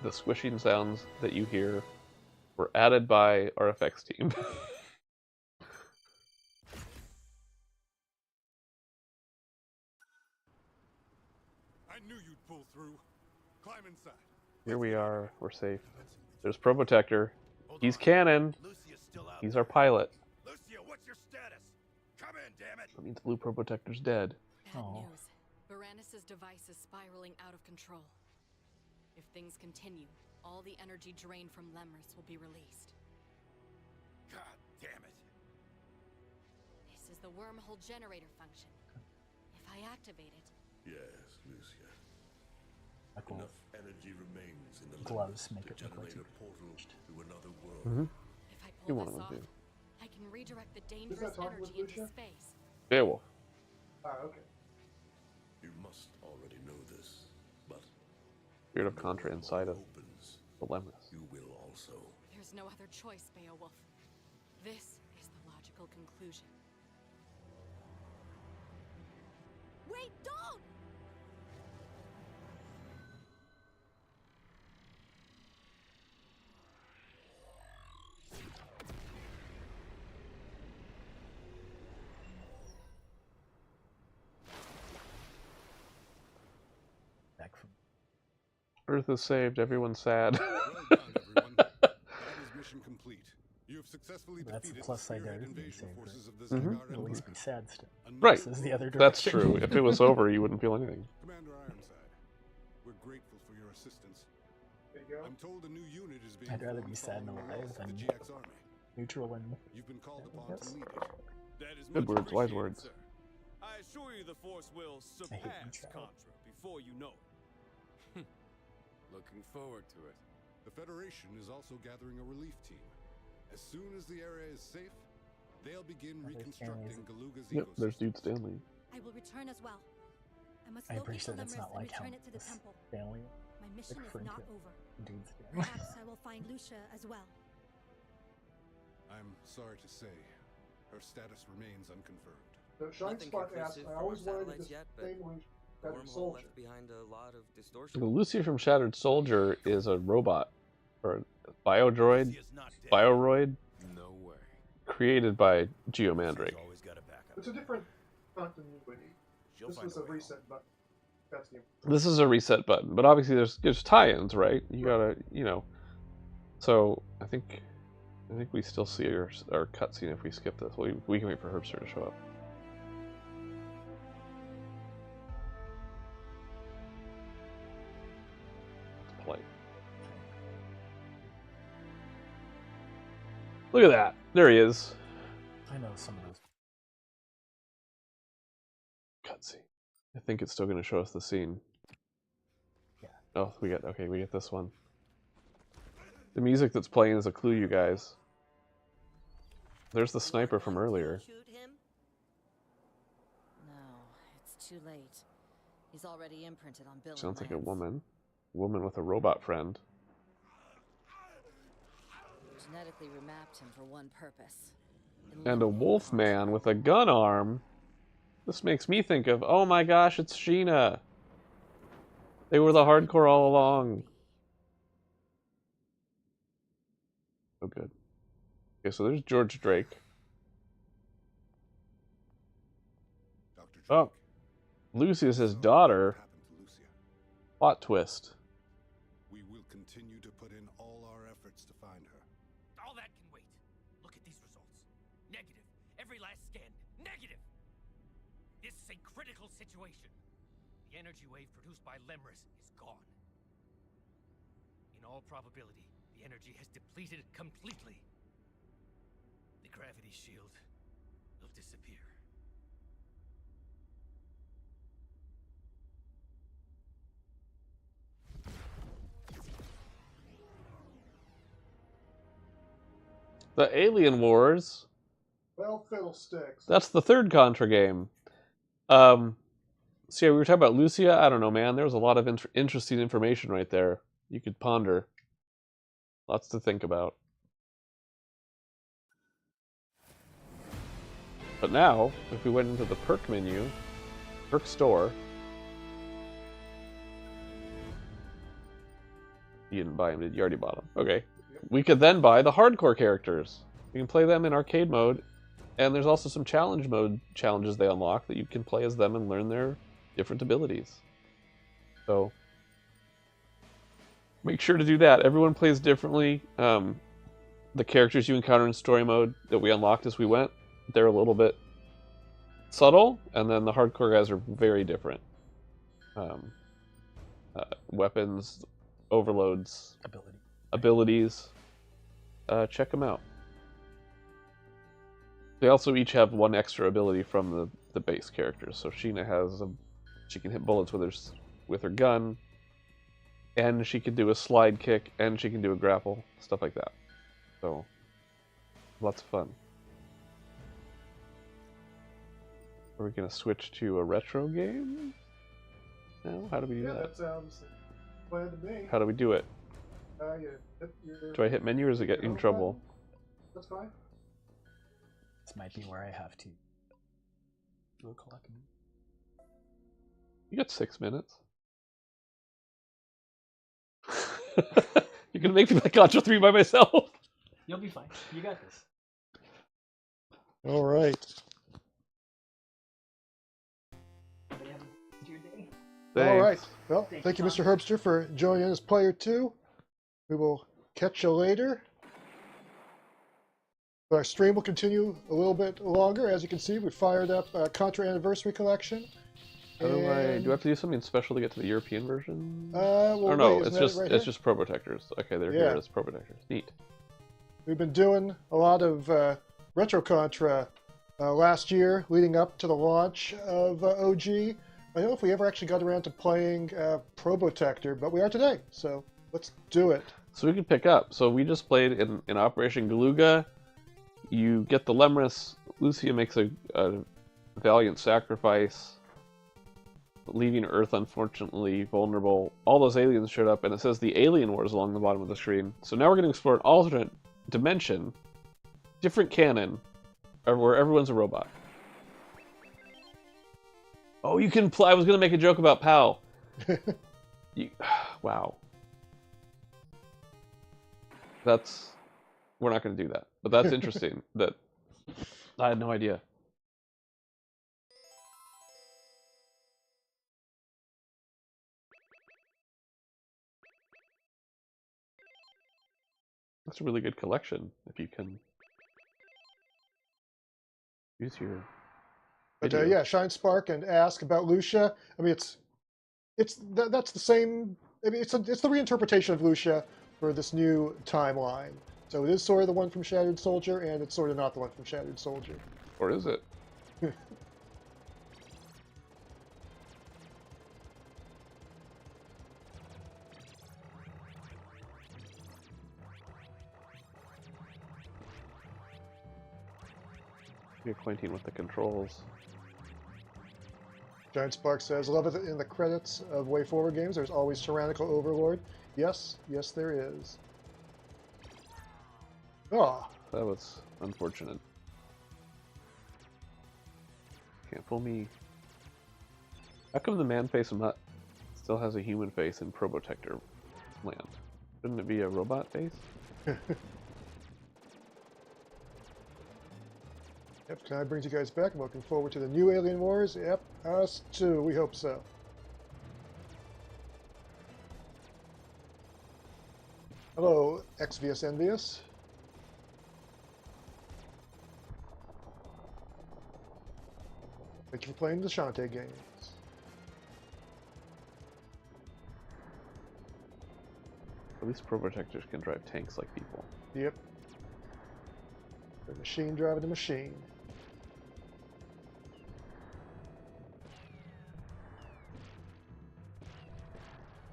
The squishing sounds that you hear were added by our effects team. I knew you'd pull through. Climb inside. Here we are. We're safe. There's Probotector. He's canon. He's our pilot. Lucia, what's your status? Come in, damn it. That means Blue Probotector's dead. Bad news. Varanus' device is spiraling out of control. If things continue, all the energy drained from Lemris will be released. God damn it. This is the wormhole generator function. If I activate it... Yes, Lucia. Cool. Enough energy remains in the gloves lemon make to it look like generate a portal to another world. Mm-hmm. If I pull this off, I can redirect the dangerous energy into space. Beowulf. Okay. You must already know this, but Spirit of Contra inside of opens, the Lemnis. you will also. There's no other choice, Beowulf. This is the logical conclusion. Wait, don't! Back from Earth is saved. Everyone's sad. Well done, everyone. That is mission complete. You have successfully that's a defeated plus the side spearhead there. invasion forces of the Mhm. Zygar At least Empire. be sad still. Right. This is the other That's direction. true. If it was over, you wouldn't feel anything. Commander Ironside, we're grateful for your assistance. There you go. I'm told a new unit is being I'd rather formed be sad and following the alive loss of than the GX army. Neutral and You've been called upon Yes. to lead it. That is Good much words, wise appreciated, words. sir. I assure you the Force will surpass neutral. Contra before you know it. Looking forward to it. The Federation is also gathering a relief team. As soon as the area is safe, they'll begin there's reconstructing cameos. Galuga's Yep, there's ecosystem. Dude Stanley. I will return as well. I must I locate appreciate the it's not Lemris and like how return it to the this temple. family My mission is referring not to over. dudes. Perhaps I will find Lucia as well. I'm sorry to say, her status remains unconfirmed. So Shine Nothing Spot asked, conclusive I from always our wanted to satellites yet, but distinguish The Shattered wormhole Soldier. left behind a lot of distortion. The Lucy from Shattered Soldier is a robot, or a biodroid, bioroid, No way. created by Geomandrake. Always got a backup. It's a different continuity. She'll This find was a a way home. reset button. That's the This is a reset button, but obviously there's tie-ins, right? You gotta, you know. So I think we still see our cutscene if we skip this. We can wait for Herbster to show up. Let's play. Look at that! There he is. I know some of those. Cutscene. I think it's still going to show us the scene. Yeah. Oh, we get this one. The music that's playing is a clue, you guys. There's the sniper from earlier. Shoot him? No, it's too late. He's already imprinted on Bill. Sounds like a woman. Woman with a robot friend. Genetically remapped him for one purpose. And a wolf man with a gun arm. This makes me think of, oh my gosh, it's Sheena. They were the hardcore all along. Oh, good. Okay, so there's George Drake. Dr. Drake, Oh, Lucy is his so daughter. what happened to Lucia? Plot twist. We will continue to put in all our efforts to find her. All that can wait. Look at these results. Negative. Every last scan. Negative. This is a critical situation. The energy wave produced by Lemris is gone. In all probability, the energy has depleted completely. The gravity shield will disappear. The Alien Wars. Well, fiddlesticks. That's the third Contra game. So yeah, we were talking about Lucia. I don't know, man. There was a lot of interesting information right there. You could ponder. Lots to think about. But now, if we went into the perk menu, perk store. You didn't buy them, did you? You already bought them. Okay. We could then buy the hardcore characters. You can play them in arcade mode. And there's also some challenge mode challenges they unlock that you can play as them and learn their different abilities. So make sure to do that. Everyone plays differently. The characters you encounter in story mode that we unlocked as we went, they're a little bit subtle, and then the hardcore guys are very different. Weapons, overloads, abilities. Check them out. They also each have one extra ability from the base characters. So Sheena has she can hit bullets with her gun, and she can do a slide kick, and she can do a grapple, stuff like that. So lots of fun. Are we gonna switch to a retro game? No? How do we do Yeah, that? that sounds planned to me. How do we do it? Do I hit menu or does it get in trouble? That's fine. This might be where I have to. Do a collect. You got 6 minutes. You're gonna make me play Contra 3 by myself. You'll be fine. You got this. All right. All right. Well, thank you, Mr. Herbster, for joining us, Player 2. We will catch you later. But our stream will continue a little bit longer. As you can see, we fired up Contra Anniversary Collection. Do I have to do something special to get to the European version? Well, or no, wait, it's just Pro Protectors. Okay, they're here as Pro Protectors. Neat. We've been doing a lot of Retro Contra last year, leading up to the launch of OG. I don't know if we ever actually got around to playing Probotector, but we are today, so let's do it. So we can pick up. So we just played in Operation Galuga. You get the Lemris. Lucia makes a valiant sacrifice, leaving Earth unfortunately vulnerable. All those aliens showed up, and it says the Alien Wars along the bottom of the screen. So now we're going to explore an alternate dimension, different canon, where everyone's a robot. Oh, you can play. I was going to make a joke about PAL. Wow. We're not going to do that. But that's interesting. That I had no idea. That's a really good collection if you can use your But video. yeah, Shine Spark and ask about Lucia. I mean, that's the same. I mean, it's the reinterpretation of Lucia for this new timeline. So it is sort of the one from Shattered Soldier, and it's sort of not the one from Shattered Soldier. Or is it? Be acquainting with the controls. Giant Spark says, love it in the credits of WayForward games. There's always Tyrannical Overlord. Yes, there is. Oh. That was unfortunate. Can't fool me. How come the man-face mutt still has a human face in Probotector land? Shouldn't it be a robot face? Yep, tonight brings you guys back. I'm looking forward to the new Alien Wars. Yep, us too. We hope so. Hello, XVS Envious. Thank you for playing the Shantae games. At least Probotectors can drive tanks like people. Yep. The machine driving the machine.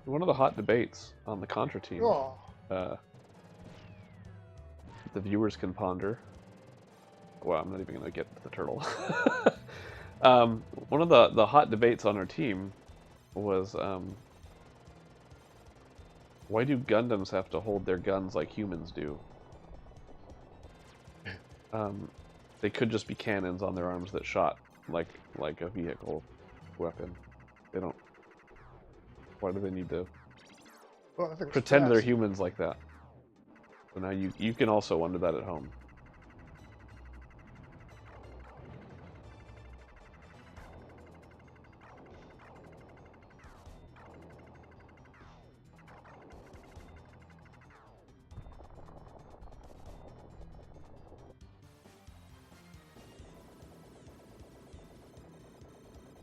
One of the hot debates on the Contra team, the viewers can ponder. Well, I'm not even going to get to the turtle. One of the hot debates on our team was, why do Gundams have to hold their guns like humans do? They could just be cannons on their arms that shot like a vehicle weapon. They don't. Why do they need to pretend they're humans like that? So now you can also wonder that at home.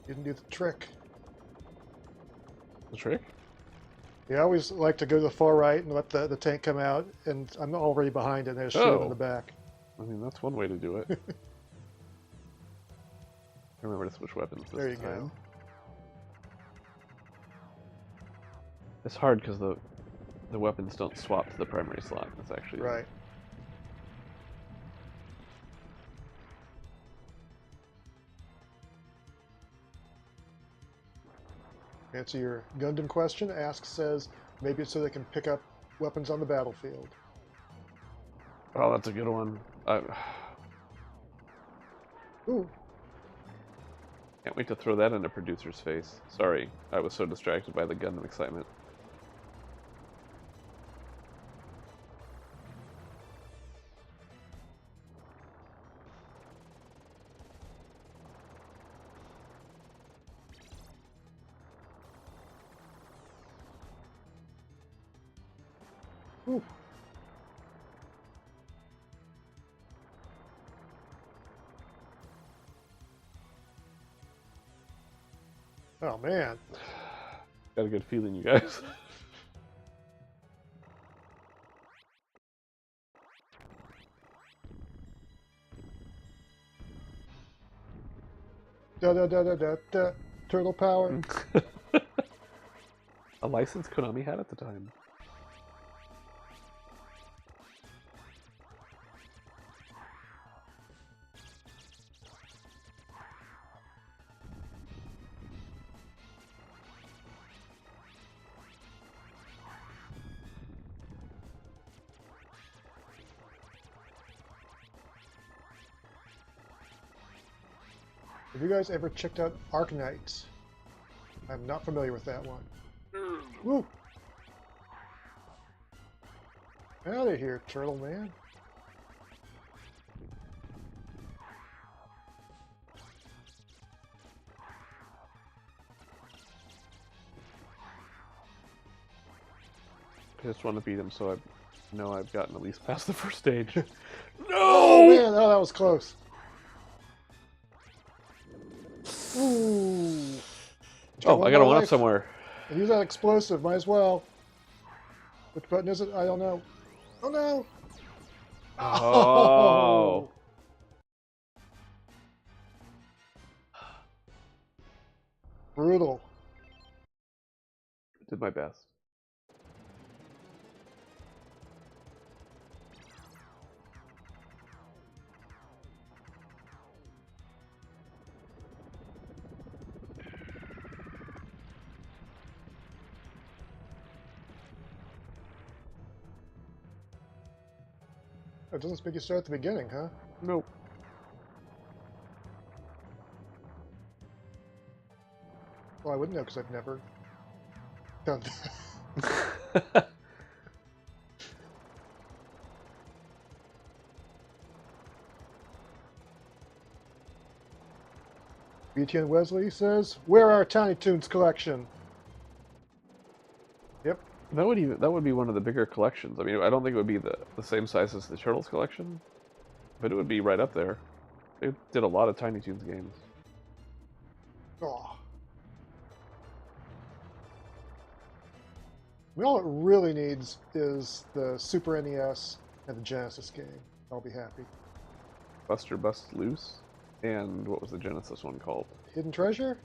Didn't do the trick. The trick? Yeah, I always like to go to the far right and let the tank come out, and I'm already behind it, and I just shoot him in the back. I mean, that's one way to do it. Remember to switch weapons this time. There you go. It's hard because the weapons don't swap to the primary slot. That's actually right. Answer your Gundam question. Ask says maybe it's so they can pick up weapons on the battlefield. Oh, that's a good one. Ooh. Can't wait to throw that in a producer's face. Sorry, I was so distracted by the Gundam excitement. Ooh. Oh man. Got a good feeling, you guys. Da da da da da da. Turtle power. A license Konami had at the time. Have you guys ever checked out Arknights? I'm not familiar with that one. Woo! Out of here, Turtle Man. I just want to beat him, so I know I've gotten at least past the first stage. No! Oh man, oh that was close. Ooh. Oh, I got a one up somewhere. And use that explosive, might as well. Which button is it? I don't know. Oh no! Oh! Brutal. Did my best. It doesn't make you start at the beginning, huh? Nope. Well, I wouldn't know because I've never done that. BTN Wesley says, "Where are Tiny Toons collection?" Yep. That would be one of the bigger collections. I mean, I don't think it would be the same size as the Turtles collection, but it would be right up there. They did a lot of Tiny Toons games. Oh. I mean, all it really needs is the Super NES and the Genesis game. I'll be happy. Buster Bust Loose, and what was the Genesis one called? Hidden Treasure?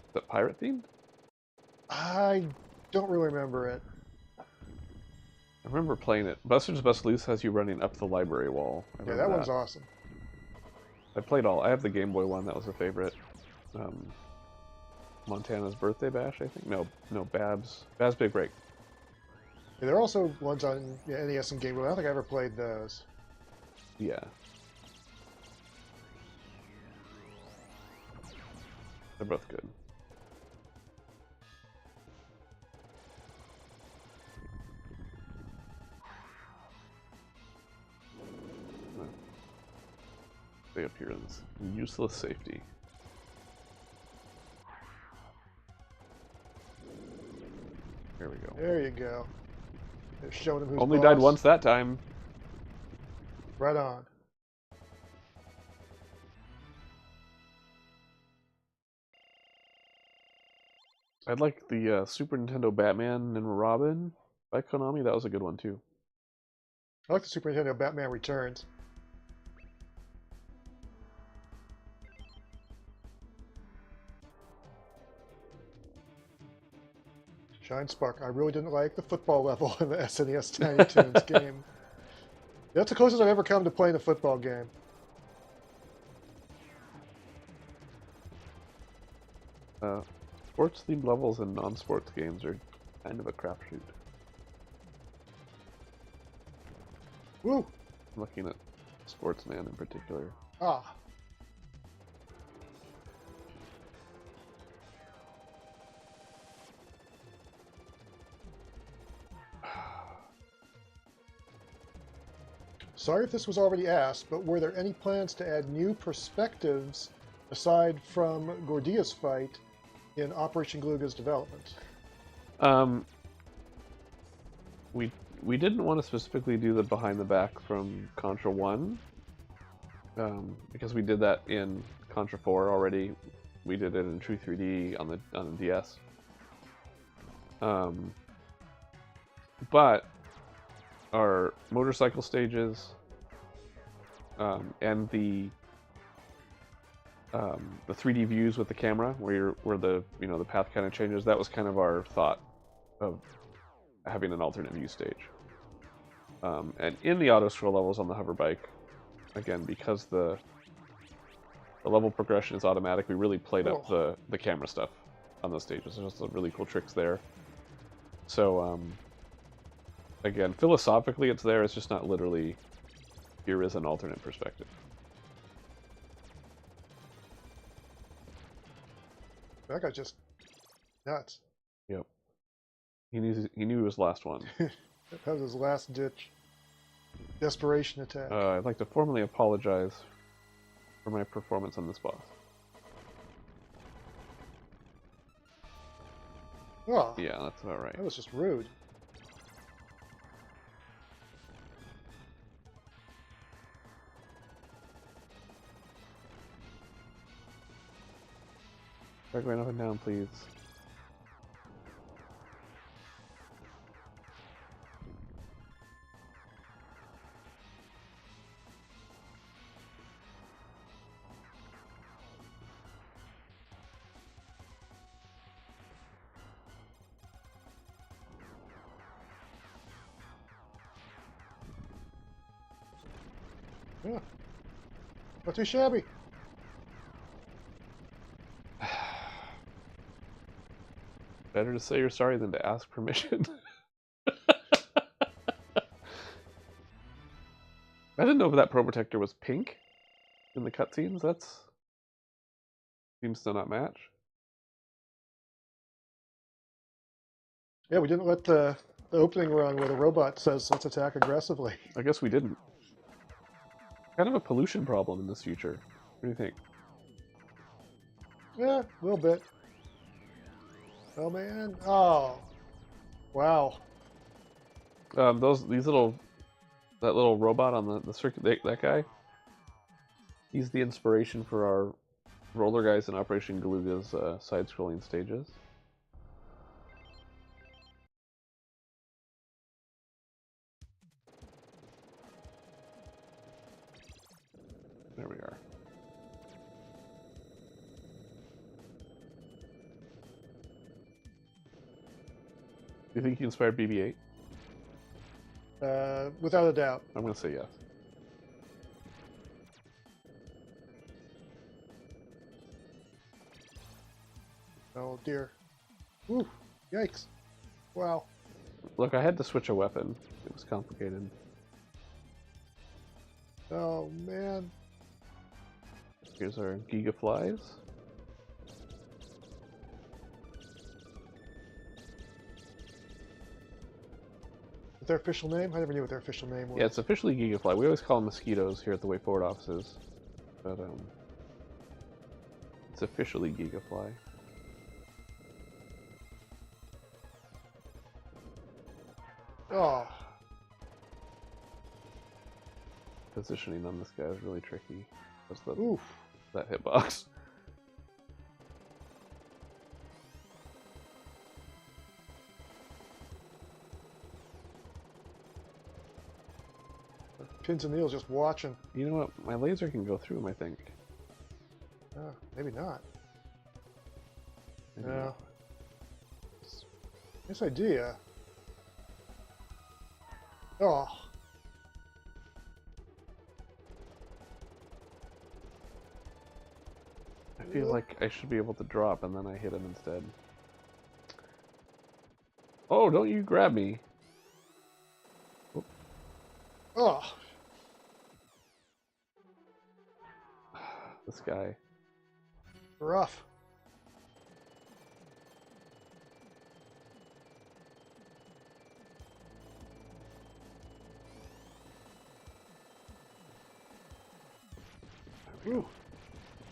Is that pirate themed? I don't really remember it. I remember playing it. Buster's Bust Loose has you running up the library wall. Yeah, that one's awesome. I played all. I have the Game Boy one. That was a favorite. Montana's Birthday Bash, I think. No, Bab's Big Break. Yeah, there are also ones on NES and Game Boy. I don't think I ever played those. Yeah. They're both good. Stay up here in this useless safety. There we go. There you go. They're showing him who's Only boss. died once that time. Right on. I'd like the Super Nintendo Batman and Robin by Konami. That was a good one too. I like the Super Nintendo Batman Returns. Shine Spark. I really didn't like the football level in the SNES Tiny Toons game. That's the closest I've ever come to playing a football game. Sports-themed levels and non-sports games are kind of a crapshoot. Woo! I'm looking at Sportsman in particular. Ah. Sorry if this was already asked, but were there any plans to add new perspectives aside from Gordia's fight in Operation Galuga's development? We didn't want to specifically do the behind the back from Contra 1, because we did that in Contra 4 already. We did it in True 3D on the DS. But our motorcycle stages and the 3D views with the camera, where the the path kind of changes. That was kind of our thought of having an alternate view stage. And in the auto scroll levels on the hover bike, again, because the level progression is automatic, we really played up the camera stuff on those stages. There's some really cool tricks there. So again, philosophically it's there, it's just not literally here is an alternate perspective. That guy's just nuts. Yep. He knew he was last one. That was his last ditch desperation attack. I'd like to formally apologize for my performance on this boss. Oh, yeah, that's about right. That was just rude. Start going up and down, please. Yeah. Not too shabby. Better to say you're sorry than to ask permission. I didn't know if that Pro Protector was pink in the cutscenes. That's seems to not match. Yeah, we didn't let the opening run where the robot says let's attack aggressively. I guess we didn't. Kind of a pollution problem in this future. What do you think? Yeah, a little bit. Oh man! Oh, wow! That little robot on the circuit, that guy. He's the inspiration for our roller guys in Operation Galuga's side-scrolling stages. There we are. Do you think he inspired BB-8? Without a doubt. I'm going to say yes. Oh dear. Woo! Yikes! Wow. Look, I had to switch a weapon. It was complicated. Oh man. Here's our Giga Flies. Is their official name? I never knew what their official name was. Yeah, it's officially Giga Fly. We always call them mosquitoes here at the WayForward offices, but it's officially Giga Fly. Oh. Positioning on this guy is really tricky. That's the Oof. That hitbox. Pins and needles just watching. You know what? My laser can go through him, I think. Maybe not. Maybe No. not. Nice idea. Oh. I feel like I should be able to drop and then I hit him instead. Oh, don't you grab me. Oop. Oh. This guy. Rough. Ooh.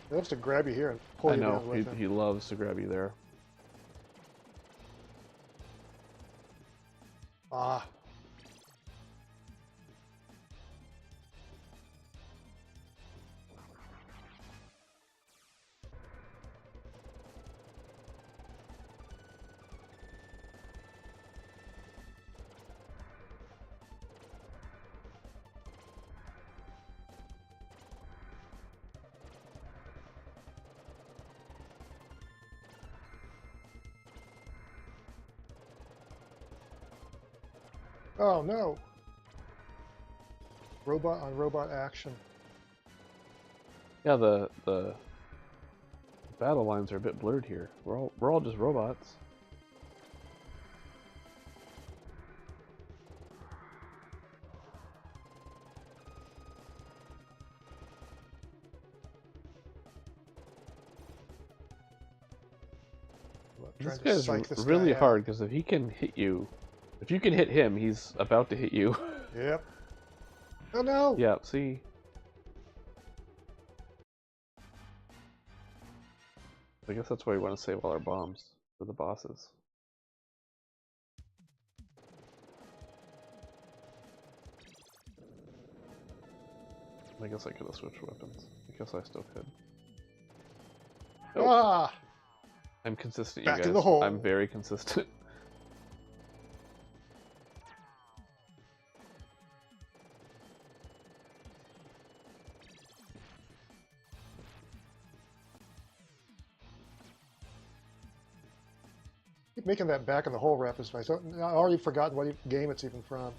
He loves to grab you here and pull I you know, down with him. he loves to grab you there. Ah. Oh no! Robot on robot action. Yeah, the battle lines are a bit blurred here. We're all just robots. This guy's really hard because if he can hit you, if you can hit him, he's about to hit you. Yep. Oh no! Yeah, see? I guess that's why we want to save all our bombs for the bosses. I guess I could have switched weapons. I guess I still could. Oh. Ah! I'm consistent, Back you guys. in the hole. I'm very consistent. Keep making that back in the hole reference. I already forgotten what game it's even from.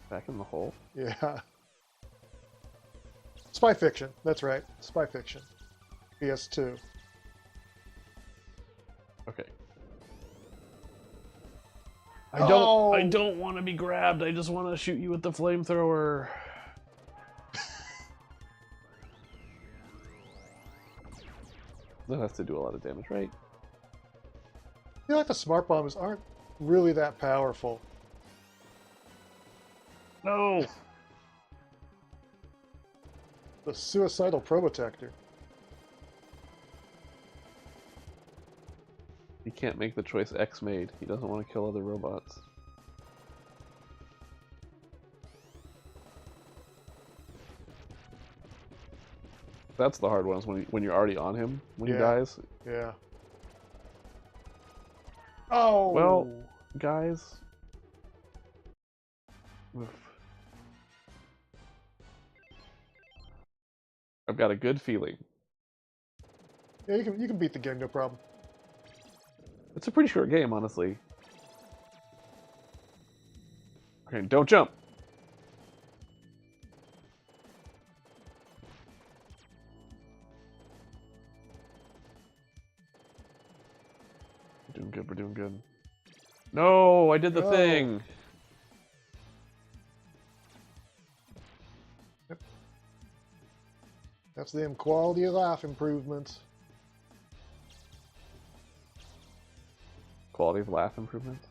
Back in the hole? Yeah. Spy Fiction. That's right. Spy Fiction. PS2. Okay. I don't want to be grabbed. I just want to shoot you with the flamethrower. That has to do a lot of damage, right? I feel like the smart bombs aren't really that powerful. No! The suicidal probotector. He can't make the choice X made. He doesn't want to kill other robots. That's the hard ones when you're already on him when he dies. Yeah. Oh. Well, guys. Oof. I've got a good feeling. Yeah, you can beat the game, no problem. It's a pretty short game, honestly. Okay, don't jump. We're doing good, we're doing good. No, I did the thing. Yep. That's them quality of life improvements. Quality of life improvements?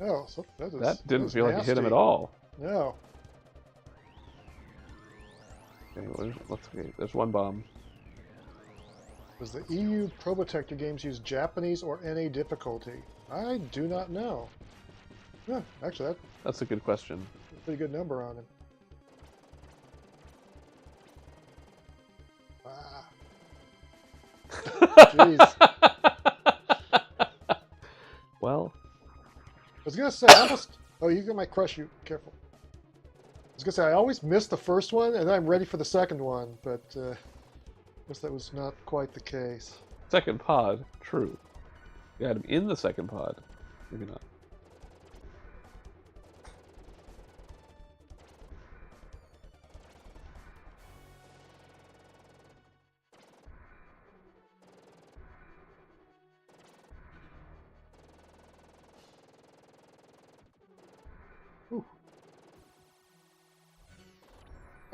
Oh, so that didn't feel like it hit him at all. No. Okay, there's one bomb. Does the EU Probotector games use Japanese or NA difficulty? I do not know. Yeah, actually, that's a good question. That's a pretty good number on it. Ah. Jeez. Well. I was gonna say, I almost... Oh, you might crush you. Careful. I was gonna say, I always miss the first one, and then I'm ready for the second one, but I guess that was not quite the case. Second pod, true. You had him in the second pod. Maybe not.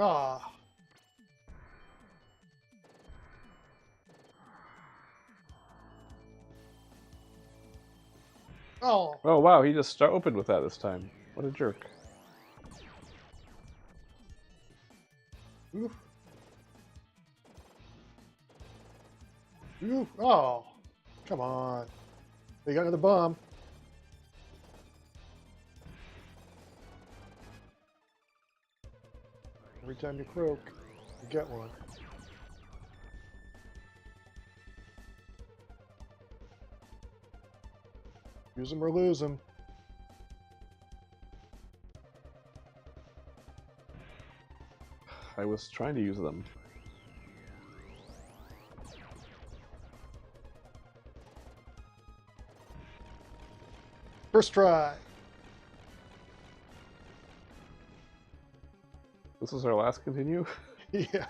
Ah. Oh. Oh wow, he just opened with that this time. What a jerk. Oof. Oof. Oh. Come on. They got another bomb. Every time you croak, you get one. Use them or lose them. I was trying to use them. First try. This is our last continue? Yeah.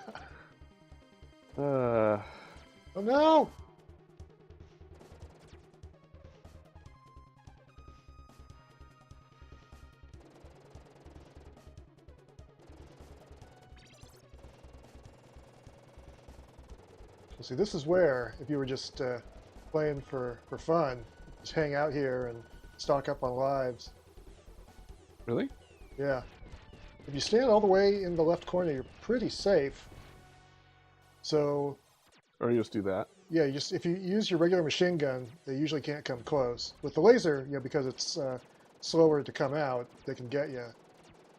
Uh, Oh no! See, this is where, if you were just playing for fun, just hang out here and stock up on lives. really? Yeah. If you stand all the way in the left corner, you're pretty safe. So, Or you just do that. yeah, if you use your regular machine gun, they usually can't come close. With the laser, because it's slower to come out, they can get you.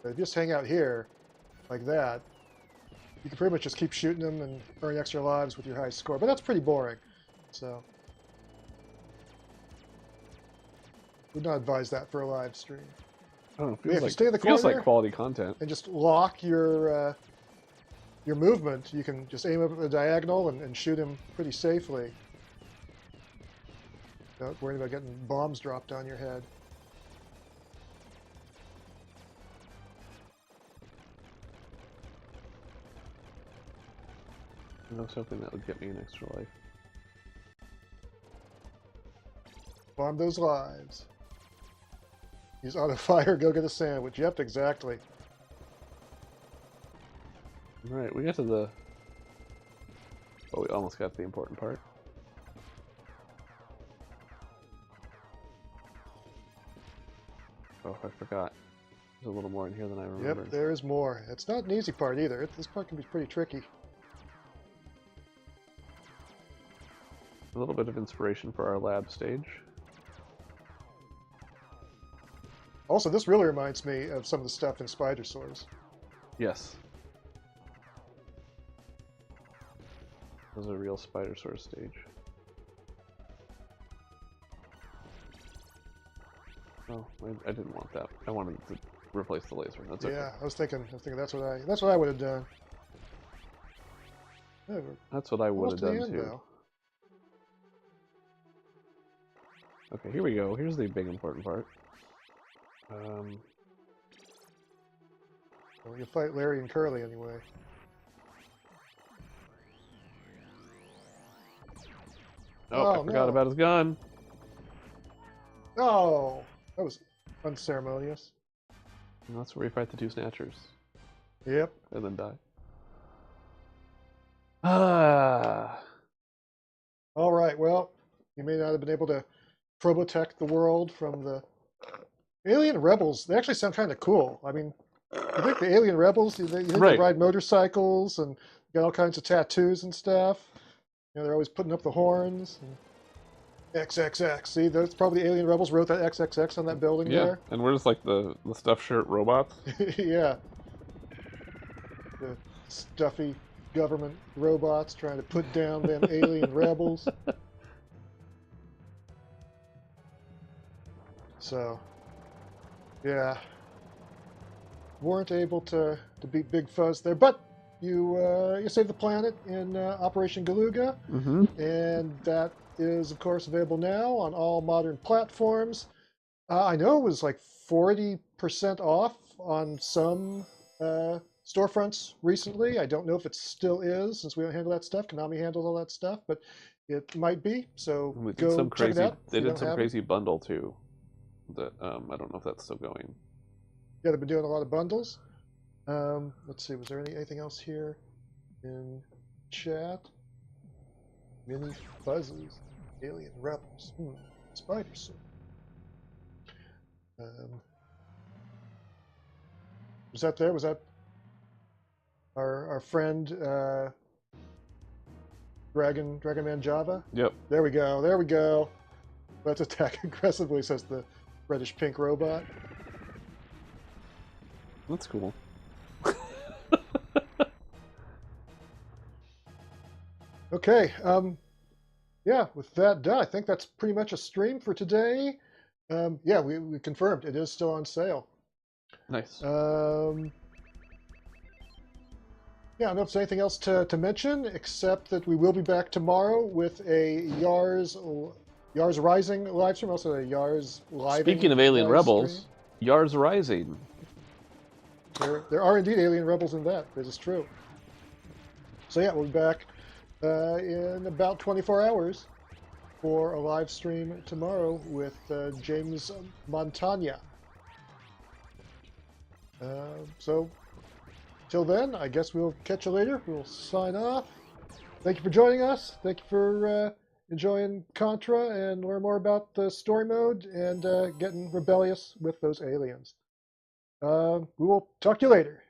But if you just hang out here, like that, you can pretty much just keep shooting them and earn extra lives with your high score. But that's pretty boring. So, would not advise that for a live stream. I don't know. Yeah, if you stay in the feels corner like quality content. and just lock your movement, you can just aim up at the diagonal and shoot him pretty safely. Not worrying about getting bombs dropped on your head. I was hoping that would get me an extra life. Bomb those lives. Use auto fire, go get a sandwich. Yep, exactly. Alright, we got to the... Oh, we almost got to the important part. Oh, I forgot. There's a little more in here than I remember. Yep, there is more. It's not an easy part either. This part can be pretty tricky. A little bit of inspiration for our lab stage. Also, this really reminds me of some of the stuff in Spider Source. Yes. This is a real Spider Source stage. Oh, I didn't want that. I wanted to replace the laser. That's okay. Yeah, I was thinking that's what I would have done. Yeah, That's what I would have almost to the done end, too. though. Okay, here we go. Here's the big important part. Well, you fight Larry and Curly anyway. Oh, I forgot about his gun. Oh, that was unceremonious. And that's where we fight the two snatchers. Yep. And then die. Ah. All right. Well, you may not have been able to probotect the world from the alien rebels. They actually sound kind of cool. I mean, I think the alien rebels, they ride motorcycles and got all kinds of tattoos and stuff. They're always putting up the horns. And XXX. See, that's probably the alien rebels wrote that XXX on that building there. And we're just like the stuffed shirt robots. Yeah. The stuffy government robots trying to put down them alien rebels. So, yeah. Weren't able to beat Big Fuzz there, but you saved the planet in Operation Galuga, and that is, of course, available now on all modern platforms. I know it was like 40% off on some storefronts recently. I don't know if it still is, since we don't handle that stuff. Konami handles all that stuff, but it might be. So go check it out. They did some crazy bundle too. That I don't know if that's still going. Yeah, they've been doing a lot of bundles. Let's see, was there anything else here in chat? Mini Fuzzes, Alien Rebels, Spider Suit. Was that there? Was that our friend Dragon Man Java? Yep. There we go. There we go. Let's attack aggressively, says the reddish pink robot. That's cool. Okay. Yeah, with that done, I think that's pretty much a stream for today. Yeah, we confirmed it is still on sale. Nice. Yeah, I don't know if there's anything else to mention, except that we will be back tomorrow with a Yars Rising live stream, also a Yars live. Speaking of Alien Rebels, Yars Rising. There are indeed alien rebels in that. This is true. So yeah, we'll be back in about 24 hours for a live stream tomorrow with James Montagna. So till then, I guess we'll catch you later. We'll sign off. Thank you for joining us. Thank you for enjoying Contra and learn more about the story mode and getting rebellious with those aliens. We will talk to you later.